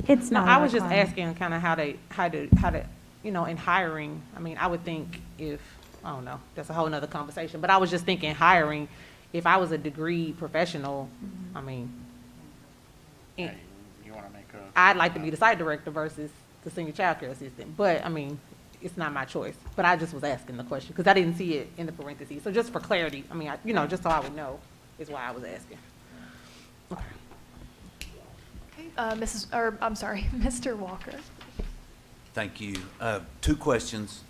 It's No, not. I was just required. asking kind of how to, you know, in hiring, I mean, I would think if, I don't know, that's a whole nother conversation, but I was just thinking hiring, if I was a degree professional, I mean, You want to make a? I'd like to be the site director versus the senior childcare assistant, but I mean, it's not my choice. But I just was asking the question because I didn't see it in the parentheses. So just for clarity, I mean, you know, just so I would know is why I was asking. Okay. Okay, Mr. Walker. Thank you. Two questions.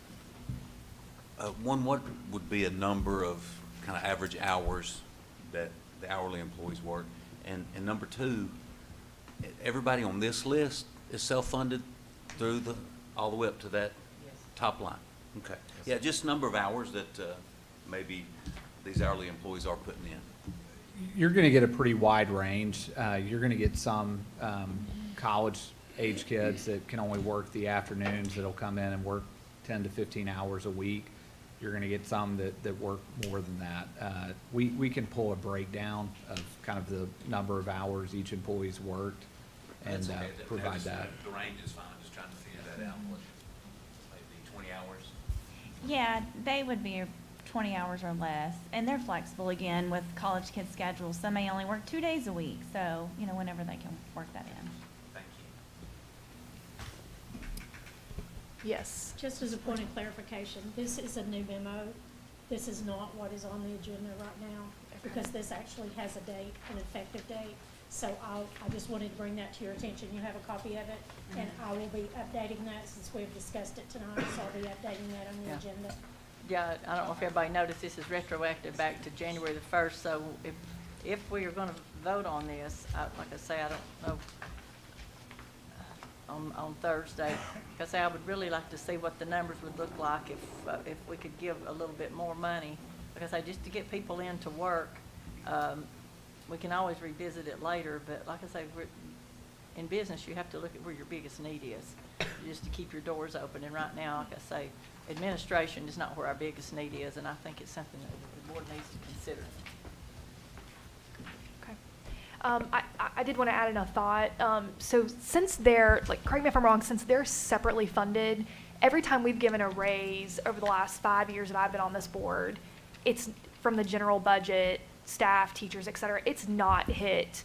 One, what would be a number of kind of average hours that the hourly employees work? And number two, everybody on this list is self-funded through all the way up to that top line? Okay. Yeah, just number of hours that maybe these hourly employees are putting in. You're going to get a pretty wide range. You're going to get some college-age kids that can only work the afternoons that'll come in and work 10 to 15 hours a week. You're gonna get some that work more than that. We can pull a breakdown of kind of the number of hours each employee's worked and That's okay. provide that. The range is fine, just trying to figure that out, what, maybe 20 hours? Yeah, they would be 20 hours or less, and they're flexible again with college kids' schedules. Some may only work 2 days a week, so, you know, whenever they can work that in. Thank you. Yes. Just as a point of clarification, this is a new memo. This is not what is on the agenda right now, because this actually has a date, an effective date. So I just wanted to bring that to your attention. You have a copy of it, and I will be updating that since we've discussed it tonight, so I'll be updating that on the Yeah. agenda. Yeah, I don't know if everybody noticed, this is retroactive back to January the 1st, so if we are going to vote on this, like I say, I don't know, on Thursday, because I would really like to see what the numbers would look like if we could give a little bit more money, because just to get people in to work, we can always revisit it later, but like I say, in business, you have to look at where your biggest need is, just to keep your doors open. And right now, like I say, administration is not where our biggest need is, and I think it's something that the board needs to consider. Okay. I did want to add in a thought. So since they're, like, correct me if I'm wrong, since they're separately funded, every time we've given a raise over the last 5 years that I've been on this board, it's from the general budget, staff, teachers, et cetera. It's not hit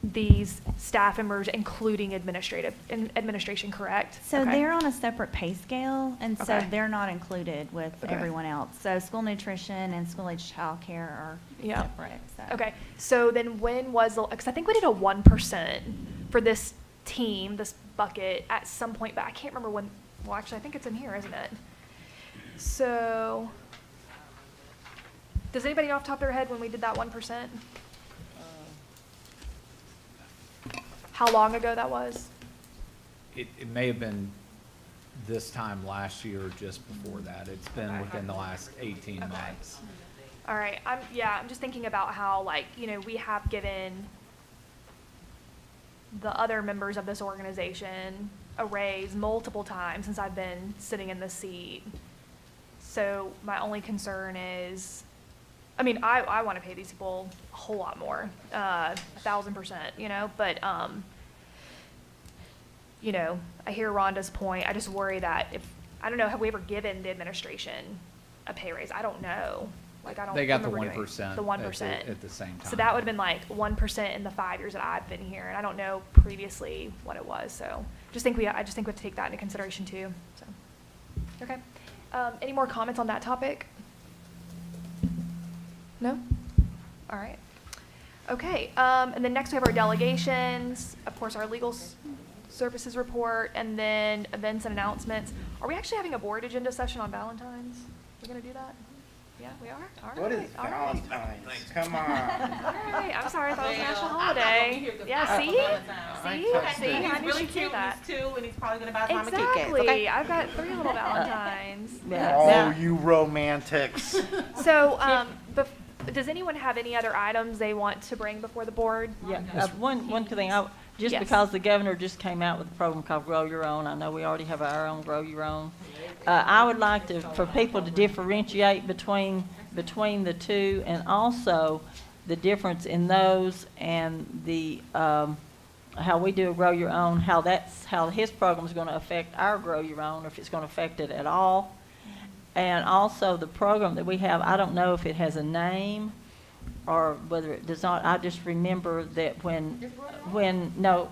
these staff members, including administration, correct? So Okay. they're on a separate pay scale, and so Okay. they're not included with Okay. everyone else. So school nutrition and school-age childcare are Yeah. separate, so. Okay, so then when was the, because I think we did a 1% for this team, this bucket, at some point, but I can't remember when, well, actually, I think it's in here, isn't it? So, does anybody off the top of their head when we did that 1%? How long ago that was? It may have been this time last year or just before that. It's been Okay. within the last 18 months. All right, I'm just thinking about how, like, you know, we have given the other members of this organization a raise multiple times since I've been sitting in this seat. So my only concern is, I mean, I want to pay these people a whole lot more, 1,000%, you know, but, you know, I hear Rhonda's point. I just worry that I don't know, have we ever given the administration a pay raise? I don't know. Like, I don't They got the remember doing 1% the 1%. at the same time. So that would have been like 1% in the 5 years that I've been here, and I don't know previously what it was. So I just think we have to take that into consideration too. So, okay. Any more comments on that topic? No? All right. Okay. And then next we have our delegations, of course, our legal services report, and then events and announcements. Are we actually having a board agenda session on Valentine's? We're gonna do that? Yeah, we are? All right. What is all right. Valentine's? Come on. All right, I'm sorry, I thought it was a national holiday. Yeah, see? See, I knew she'd say that. too, and he's probably gonna buy his mama Kit Kats, okay? Exactly, I've got 3 little Valentines. Oh, you romantics. So, does anyone have any other items they want to bring before the board? Yeah, one thing, just Yes. because the governor just came out with a program called Grow Your Own, I know we already have our own Grow Your Own. I would like for people to differentiate between the two, and also the difference in those and the, how we do a Grow Your Own, how his program is gonna affect our Grow Your Own, or if it's gonna affect it at all. And also the program that we have, I don't know if it has a name or whether it does not. I just remember that no,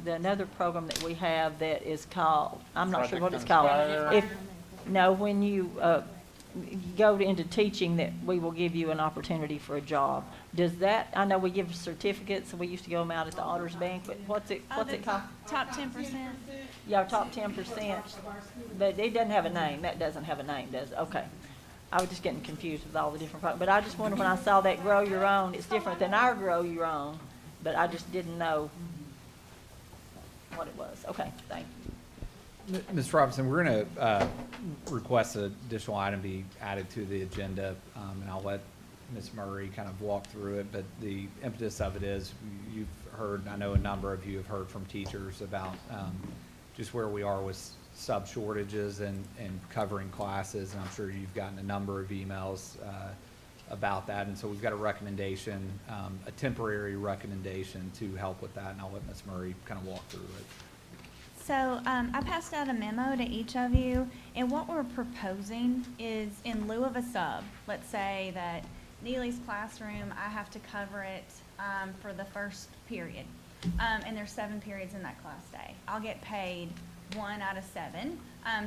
the another program that we have that is called, I'm not sure what it's called. When you go into teaching, that we will give you an opportunity for a job. Does that, I know we give certificates, we used to go them out at the Auditor's Bank, but what's it called? Top 10%. Yeah, top 10%, but it doesn't have a name. That doesn't have a name, does it? Okay. I was just getting confused with all the different products, but I just wondered when I saw that Grow Your Own, it's different than our Grow Your Own, but I just didn't know what it was. Okay, thank you. Ms. Robinson, we're going to request an additional item be added to the agenda, and I'll let Ms. Murray kind of walk through it, but the impetus of it is, you've heard, I know a number of you have heard from teachers about just where we are with sub shortages and covering classes, and I'm sure you've gotten a number of emails about that. And so we've got a recommendation, a temporary recommendation to help with that, and I'll let Ms. Murray kind of walk through it. So I passed out a memo to each of you, and what we're proposing is in lieu of a sub, let's say that Neely's classroom, I have to cover it for the first period, and there's 7 periods in that class day. I'll get paid 1 out of 7,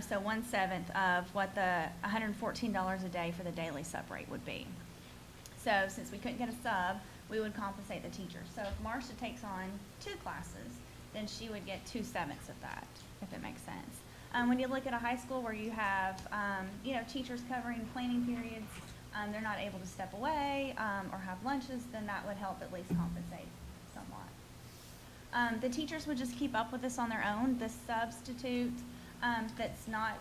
so 1/7 of what the $114 a day for the daily sub rate would be. So since we couldn't get a sub, we would compensate the teacher. So if Marcia takes on 2 classes, then she would get 2/7 of that, if it makes sense. When you look at a high school where you have, teachers covering planning periods, they're not able to step away or have lunches, then that would help at least compensate somewhat. The teachers would just keep up with this on their own. The substitute that's not,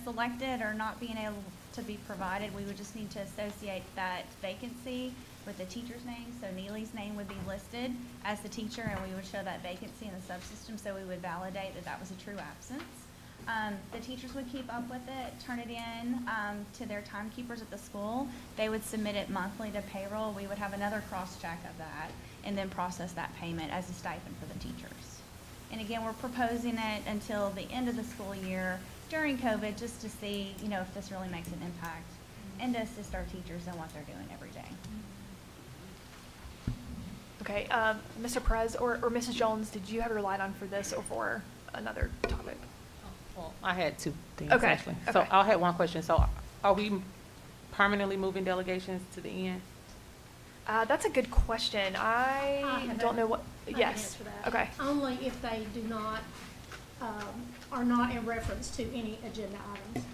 selected or not being able to be provided, we would just need to associate that vacancy with the teacher's name. So Neely's name would be listed as the teacher, and we would show that vacancy in the subsystem, so we would validate that that was a true absence. The teachers would keep up with it, turn it in to their timekeepers at the school. They would submit it monthly to payroll. We would have another cross-check of that and then process that payment as a stipend for the teachers. And again, we're proposing it until the end of the school year during COVID, just to see, if this really makes an impact and to assist our teachers in what they're doing every day. Okay, Mr. Perez or Mrs. Jones, did you have your light on for this or for another topic? Well, I had 2 things, Okay, actually. So okay. I had one question. So are we permanently moving delegations to the end? That's a good question. I have don't a- know what, I can yes, answer that. okay. Only if they do not, are not in reference to any agenda items.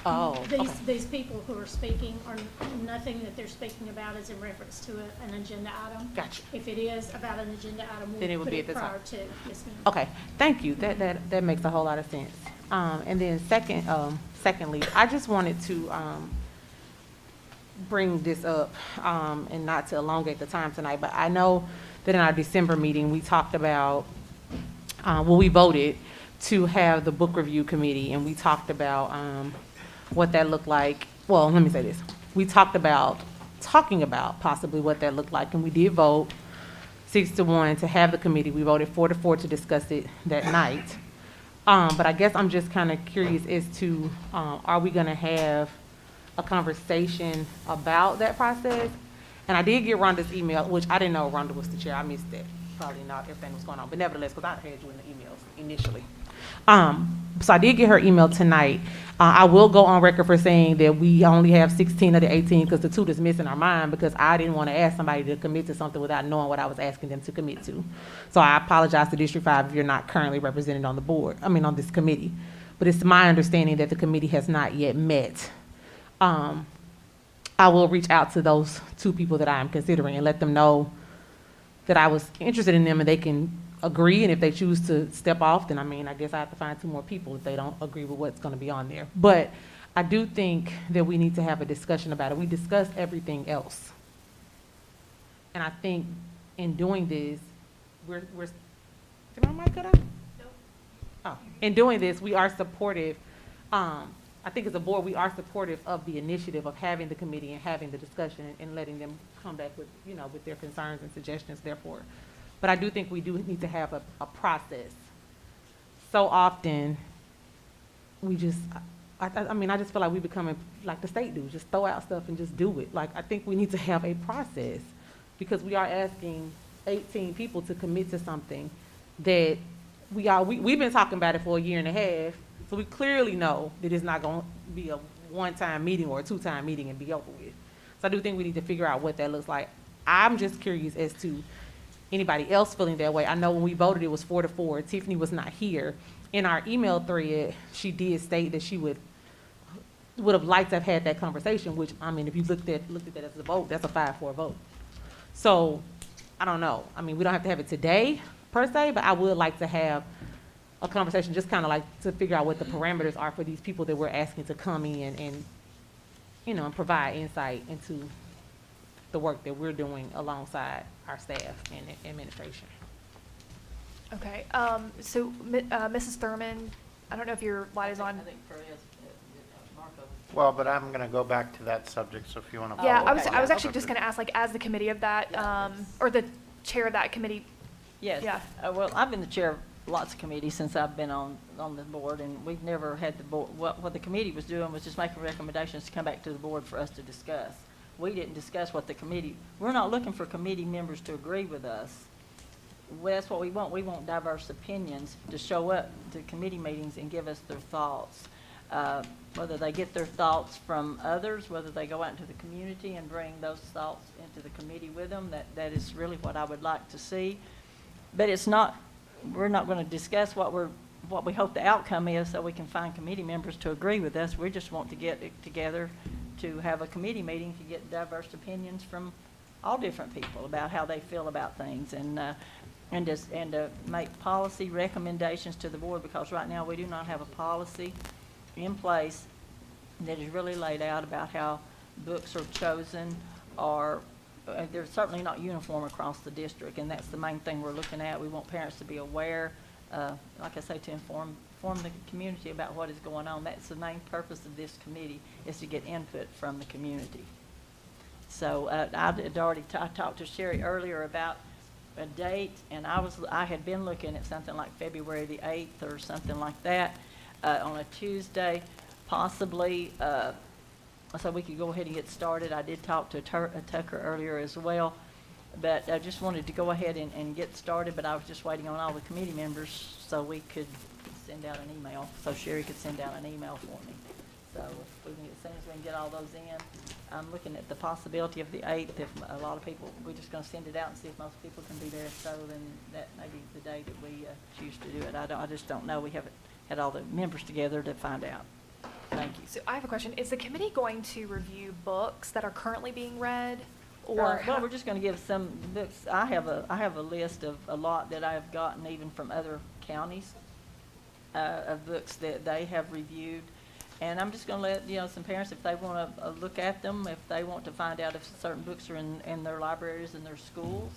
Oh, okay. These people who are speaking are, nothing that they're speaking about is in reference to an agenda item. Gotcha. If it is about an agenda item, Then it we'll would put be it at the top. prior to. Yes, ma'am. Okay, thank you. That makes a whole lot of sense. And then secondly, I just wanted to bring this up, and not to elongate the time tonight, but I know that in our December meeting, we talked about, we voted to have the book review committee, and we talked about what that looked like. Well, let me say this. We talked about talking about possibly what that looked like, and we did vote 6-1 to have the committee. We voted 4-4 to discuss it that night. But I guess I'm just kind of curious as to, are we gonna have a conversation about that process? And I did get Rhonda's email, which I didn't know Rhonda was the chair. I missed that. Probably not everything was going on, but nevertheless, because I had you in the emails initially. So I did get her email tonight. I will go on record for saying that we only have 16 of the 18 because the 2 that's missing are mine, because I didn't want to ask somebody to commit to something without knowing what I was asking them to commit to. So I apologize to District 5 if you're not currently represented on the board, on this committee. But it's my understanding that the committee has not yet met. I will reach out to those 2 people that I am considering and let them know that I was interested in them, and they can agree, and if they choose to step off, then I guess I have to find 2 more people if they don't agree with what's gonna be on there. But I do think that we need to have a discussion about it. We discussed everything else. And I think in doing this, we're, did my mic cut off? Nope. Oh, in doing this, we are supportive, I think as a board, we are supportive of the initiative of having the committee and having the discussion and letting them come back with, with their concerns and suggestions therefore. But I do think we do need to have a process. So often, we just, I just feel like we becoming like the state do, just throw out stuff and just do it. Like, I think we need to have a process, because we are asking 18 people to commit to something that we've been talking about it for a year and a half, so we clearly know that it's not gonna be a one-time meeting or a 2-time meeting and be over with. So I do think we need to figure out what that looks like. I'm just curious as to anybody else feeling that way. I know when we voted, it was 4-4. Tiffany was not here. In our email thread, she did state that she would have liked to have had that conversation, which, if you looked at that as a vote, that's a 5-4 vote. So, I don't know. We don't have to have it today, per se, but I would like to have a conversation, just kind of like to figure out what the parameters are for these people that we're asking to come in and provide insight into the work that we're doing alongside our staff and administration. Okay, so, Mrs. Thurman, I don't know if your light is on. I think Perez, Marco. Well, but I'm gonna go back to that subject, so if you wanna. Yeah, follow I was up. actually just gonna ask, like, as the committee of that, or the chair of that committee. Yes. Yeah. Well, I've been the chair of lots of committees since I've been on the board, and we've never had the board, what the committee was doing was just making recommendations to come back to the board for us to discuss. We didn't discuss what the committee, we're not looking for committee members to agree with us. Well, that's what we want. We want diverse opinions to show up to committee meetings and give us their thoughts. Whether they get their thoughts from others, whether they go out into the community and bring those thoughts into the committee with them, that is really what I would like to see. But it's not, we're not going to discuss what we hope the outcome is so we can find committee members to agree with us. We just want to get it together to have a committee meeting to get diverse opinions from all different people about how they feel about things, and to make policy recommendations to the board, because right now we do not have a policy in place that is really laid out about how books are chosen, or they're certainly not uniform across the district, and that's the main thing we're looking at. We want parents to be aware, like I say, to inform the community about what is going on. That's the main purpose of this committee, is to get input from the community. So I talked to Sherry earlier about a date, and I had been looking at something like February the 8th or something like that, on a Tuesday, possibly, so we could go ahead and get started. I did talk to Tucker earlier as well, but I just wanted to go ahead and get started, but I was just waiting on all the committee members so we could send out an email, so Sherry could send out an email for me. So if we can, as soon as we can get all those in, I'm looking at the possibility of the 8th. If a lot of people, we're just going to send it out and see if most people can be there. So then that may be the day that we choose to do it. I just don't know. We haven't had all the members together to find out. Thank you. So I have a question. Is the committee going to review books that are currently being read? Or Well, we're just going to give some books. I have a list of a lot that I've gotten even from other counties, of books that they have reviewed. And I'm just going to let, some parents, if they want to look at them, if they want to find out if certain books are in their libraries and their schools,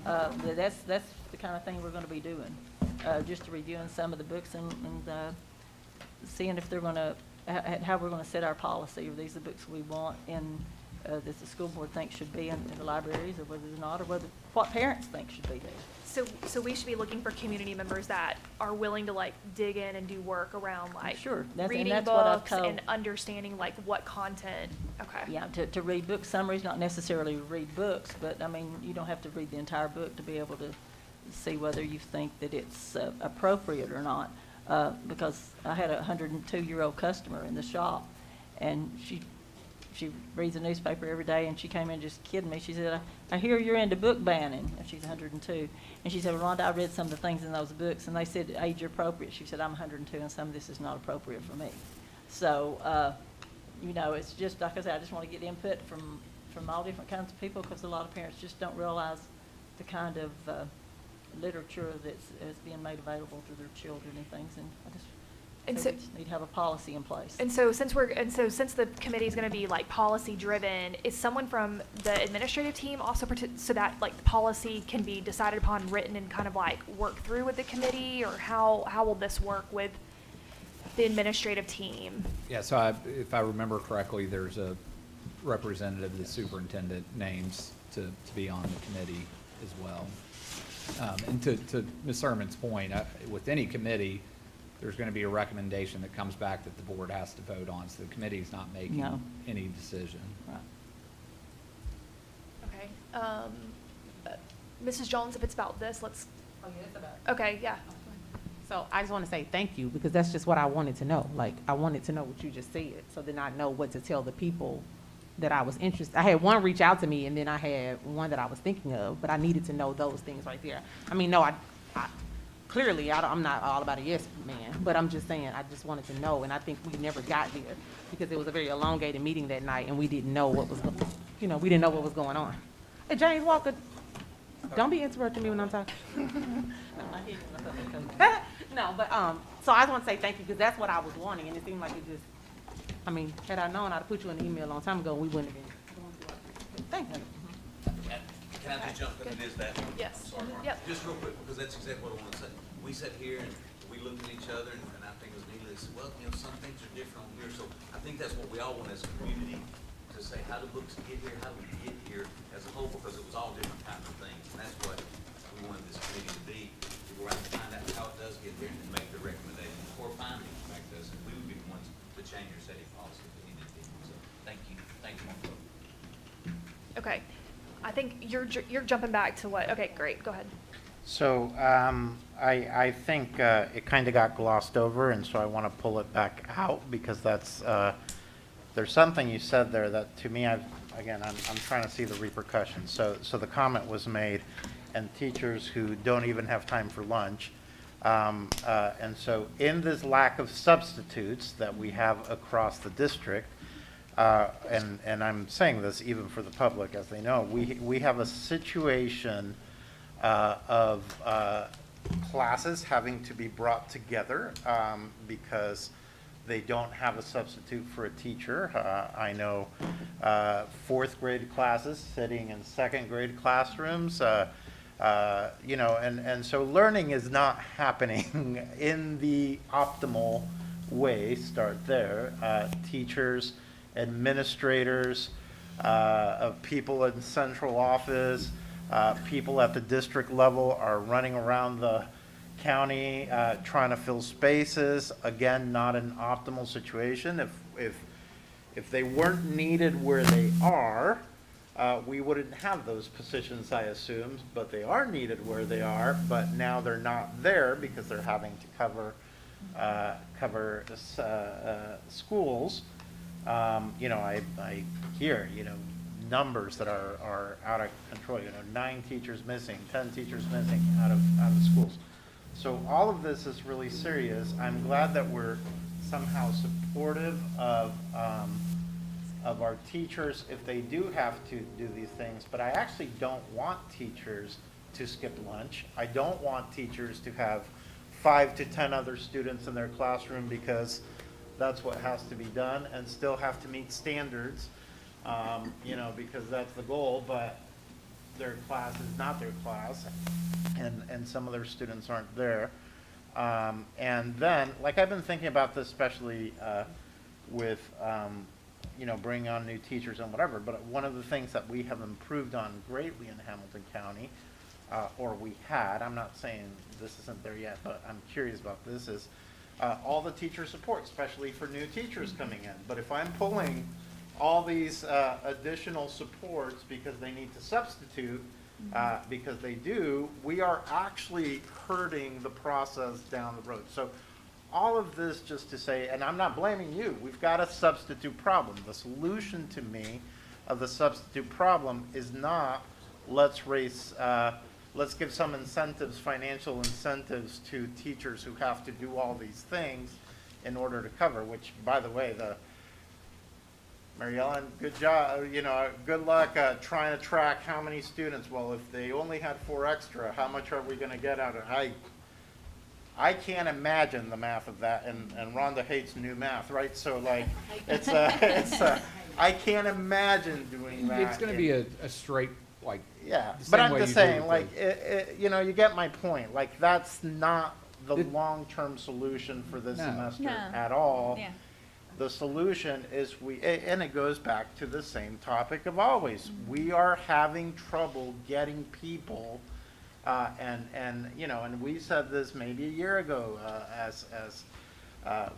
that's the kind of thing we're going to be doing, just reviewing some of the books and seeing if they're going to, how we're going to set our policy. Are these the books we want that the school board thinks should be in the libraries, or whether they're not, or what parents think should be there. So we should be looking for community members that are willing to dig in and do work around Sure. Reading that's what I've books told. and understanding what content. Okay. Yeah, to read book summaries, not necessarily read books, but you don't have to read the entire book to be able to see whether you think that it's appropriate or not. Because I had a 102-year-old customer in the shop, and she reads a newspaper every day, and she came in just kidding me. She said, I hear you're into book banning. And she's 102. And she said, Rhonda, I read some of the things in those books, and they said age appropriate. She said, I'm 102, and some of this is not appropriate for me. So, it's just, like I said, I just want to get input from all different kinds of people, because a lot of parents just don't realize the kind of literature that's being made available to their children and things. And I just And think so- we just need to have a policy in place. And so since the committee is going to be policy driven, is someone from the administrative team also so that the policy can be decided upon, written, and kind of work through with the committee, or how will this work with the administrative team? Yeah, so if I remember correctly, there's a representative the superintendent names to be on the committee as well. And to Ms. Sermon's point, with any committee, there's going to be a recommendation that comes back that the board has to vote on, so the committee's not making No. any decision. Right. Okay. Mrs. Jones, if it's about this, let's. Oh, yeah, it's about. Okay, yeah. So I just want to say thank you, because that's just what I wanted to know. I wanted to know what you just said, so then I know what to tell the people that I was interested. I had one reach out to me, and then I had one that I was thinking of, but I needed to know those things right there. Clearly, I'm not all about a yes man, but I'm just saying, I just wanted to know, and I think we never got there, because it was a very elongated meeting that night, and we didn't know what was, we didn't know what was going on. Hey, James Walker, don't be interrupting me when I'm talking. No, but, so I just want to say thank you, because that's what I was wanting, and it seemed like it just, had I known, I'd have put you in an email a long time ago, and we wouldn't have been going through it. Thank you. Can I just jump into this, that? Yes. I'm sorry, Mark. Yep. Just real quick, because that's exactly what I want to say. We sat here and we looked at each other, and I think it was Neely that said, well, you know, some things are different on here. So I think that's what we all want as a community, to say, how do books get here? How do we get here as a whole? Because it was all different kinds of things. And that's what we wanted this committee to be. We were out to find out how it does get there and make the recommendations or findings back to us. And we would be the ones to change or setting policy if we needed to. So thank you. Thank you, Mark. Okay. I think you're jumping back to what? Okay, great. Go ahead. So I think it kind of got glossed over, and so I want to pull it back out because that's there's something you said there that to me, I'm trying to see the repercussions. So the comment was made, and teachers who don't even have time for lunch, and so in this lack of substitutes that we have across the district. And I'm saying this even for the public, as they know, we have a situation of classes having to be brought together because they don't have a substitute for a teacher. I know fourth grade classes sitting in second grade classrooms, you know, and so learning is not happening in the optimal way. Start there. Teachers, administrators, people in central office, people at the district level are running around the county trying to fill spaces. Again, not an optimal situation. If they weren't needed where they are, we wouldn't have those positions, I assume, but they are needed where they are, but now they're not there because they're having to cover schools. You know, I hear, you know, numbers that are out of control, you know, 9 teachers missing, 10 teachers missing out of schools. So all of this is really serious. I'm glad that we're somehow supportive of our teachers if they do have to do these things, but I actually don't want teachers to skip lunch. I don't want teachers to have 5 to 10 other students in their classroom because that's what has to be done, and still have to meet standards, you know, because that's the goal, but their class is not their class, and some of their students aren't there. And then, like I've been thinking about this especially with, you know, bringing on new teachers and whatever, but one of the things that we have improved on greatly in Hamilton County, or we had, I'm not saying this isn't there yet, but I'm curious about this, is all the teacher support, especially for new teachers coming in. But if I'm pulling all these additional supports because they need to substitute, because they do, we are actually hurting the process down the road. So all of this just to say, and I'm not blaming you, we've got a substitute problem. The solution to me of the substitute problem is not let's give some incentives, financial incentives to teachers who have to do all these things in order to cover, which, by the way, Mary Ellen, good job, you know, good luck trying to track how many students. Well, if they only had 4 extra, how much are we going to get out of it? I can't imagine the math of that, and Rhonda hates new math, right? So, like, I can't imagine doing that. It's gonna be a straight, like, Yeah, the but same I'm way just you saying, do like, you know, you get my point. Like, that's not the It- long-term solution for this No. semester No. at all. Yeah. The solution is and it goes back to the same topic of always. We are having trouble getting people, and you know, and we said this maybe a year ago, as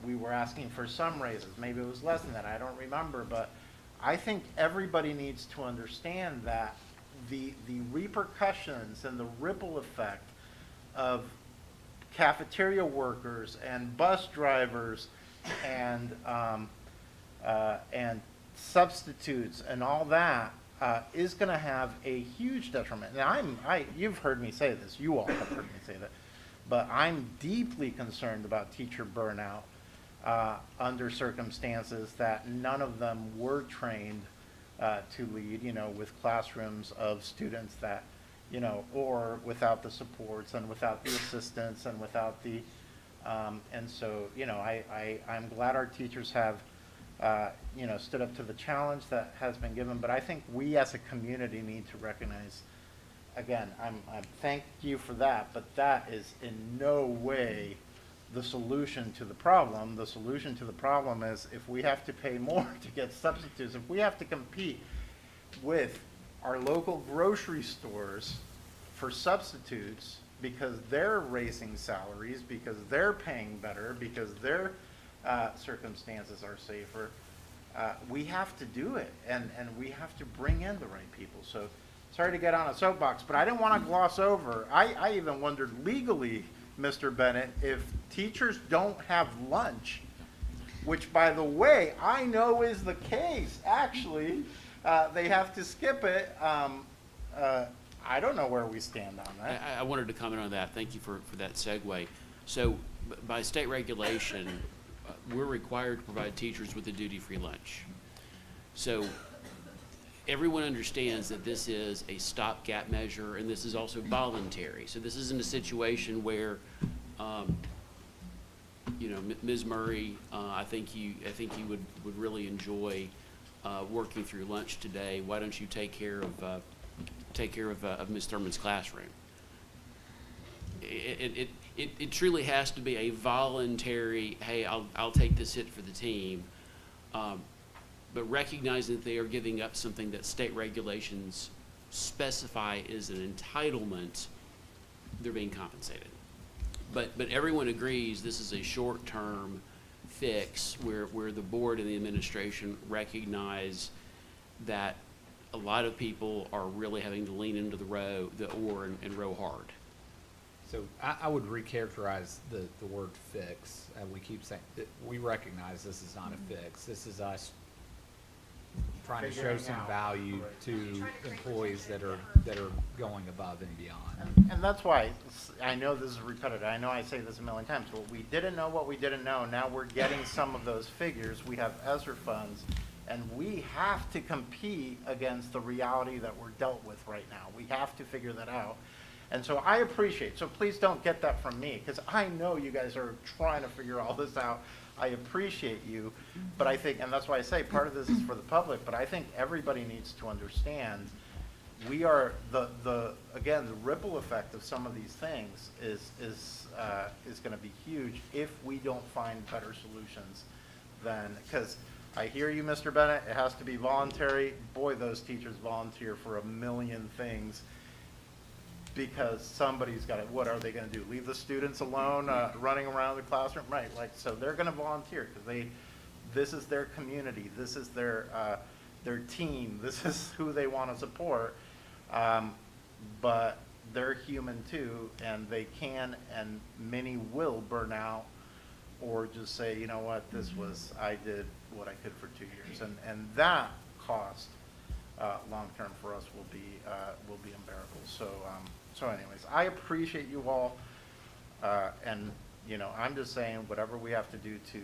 we were asking for some raises. Maybe it was less than that, I don't remember, but I think everybody needs to understand that the repercussions and the ripple effect of cafeteria workers and bus drivers and substitutes and all that is going to have a huge detriment. Now, you've heard me say this, you all have heard me say that, but I'm deeply concerned about teacher burnout under circumstances that none of them were trained to lead, you know, with classrooms of students that, you know, or without the supports and without the assistance and without the, and so, you know, I'm glad our teachers have, you know, stood up to the challenge that has been given, but I think we as a community need to recognize again, I'm thank you for that, but that is in no way the solution to the problem. The solution to the problem is if we have to pay more to get substitutes, if we have to compete with our local grocery stores for substitutes because they're raising salaries, because they're paying better, because their circumstances are safer, we have to do it, and we have to bring in the right people. So sorry to get on a soapbox, but I didn't want to gloss over. I even wondered legally, Mr. Bennett, if teachers don't have lunch, which, by the way, I know is the case, actually, they have to skip it. I don't know where we stand on that. I wanted to comment on that. Thank you for that segue. So by state regulation, we're required to provide teachers with a duty-free lunch. So everyone understands that this is a stopgap measure, and this is also voluntary. So this isn't a situation where, you know, Ms. Murray, I think you would really enjoy working through lunch today. Why don't you take care of Ms. Thurman's classroom? It truly has to be a voluntary, hey, I'll take this hit for the team, but recognizing that they are giving up something that state regulations specify is an entitlement, they're being compensated. But everyone agrees this is a short-term fix where the board and the administration recognize that a lot of people are really having to lean into the oar and row hard. So I would recharacterize the word fix. We keep saying, that we recognize this is not a fix. This is us trying to show Figuring some out. value to employees that are going above and beyond. And that's why, I know this is repetitive, I know I say this a million times, but we didn't know what we didn't know, now we're getting some of those figures, we have ESSER funds, and we have to compete against the reality that we're dealt with right now. We have to figure that out. And so I appreciate, so please don't get that from me, because I know you guys are trying to figure all this out. I appreciate you, but I think, and that's why I say part of this is for the public, but I think everybody needs to understand we are again, the ripple effect of some of these things is going to be huge if we don't find better solutions than, because I hear you, Mr. Bennett, it has to be voluntary. Boy, those teachers volunteer for a million things because somebody's got to, what are they going to do? Leave the students alone running around the classroom? Right, like, so they're going to volunteer because this is their community, this is their team, this is who they want to support. But they're human too, and they can, and many will burn out or just say, you know what, I did what I could for 2 years. And that cost, long-term for us will be unbearable. So anyways, I appreciate you all. And, you know, I'm just saying whatever we have to do to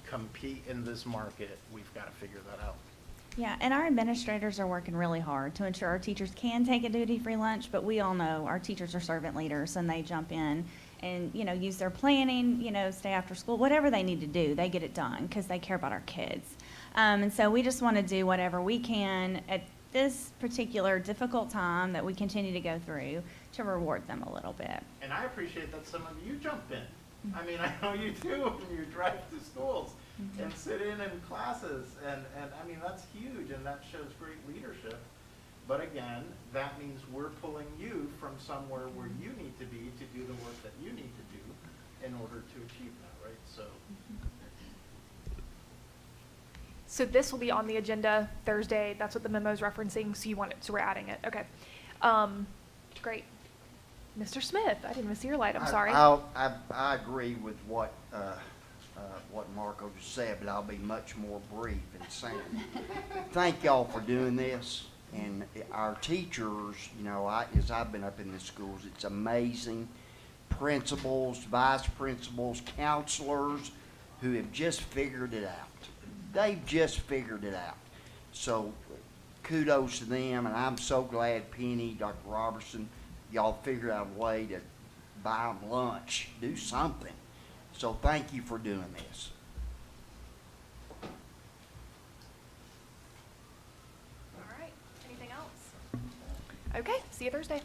compete in this market, we've got to figure that out. Yeah, and our administrators are working really hard to ensure our teachers can take a duty-free lunch, but we all know our teachers are servant leaders and they jump in and, you know, use their planning, you know, stay after school, whatever they need to do, they get it done because they care about our kids. And so we just want to do whatever we can at this particular difficult time that we continue to go through to reward them a little bit. And I appreciate that some of you jump in. I mean, I know you do when you drive to schools and sit in classes, and I mean, that's huge, and that shows great leadership. But again, that means we're pulling you from somewhere where you need to be to do the work that you need to do in order to achieve that, right? So this will be on the agenda Thursday. That's what the memo is referencing. So you want it, so we're adding it. Okay. Great. Mr. Smith, I didn't even see your light. I'm sorry. I agree with what Marco just said, but I'll be much more brief in saying, thank y'all for doing this. And our teachers, you know, as I've been up in the schools, it's amazing. Principals, vice principals, counselors who have just figured it out. They've just figured it out. So kudos to them, and I'm so glad Penny, Dr. Robertson, y'all figured out a way to buy them lunch, do something. So thank you for doing this. All right. Anything else? Okay, see you Thursday.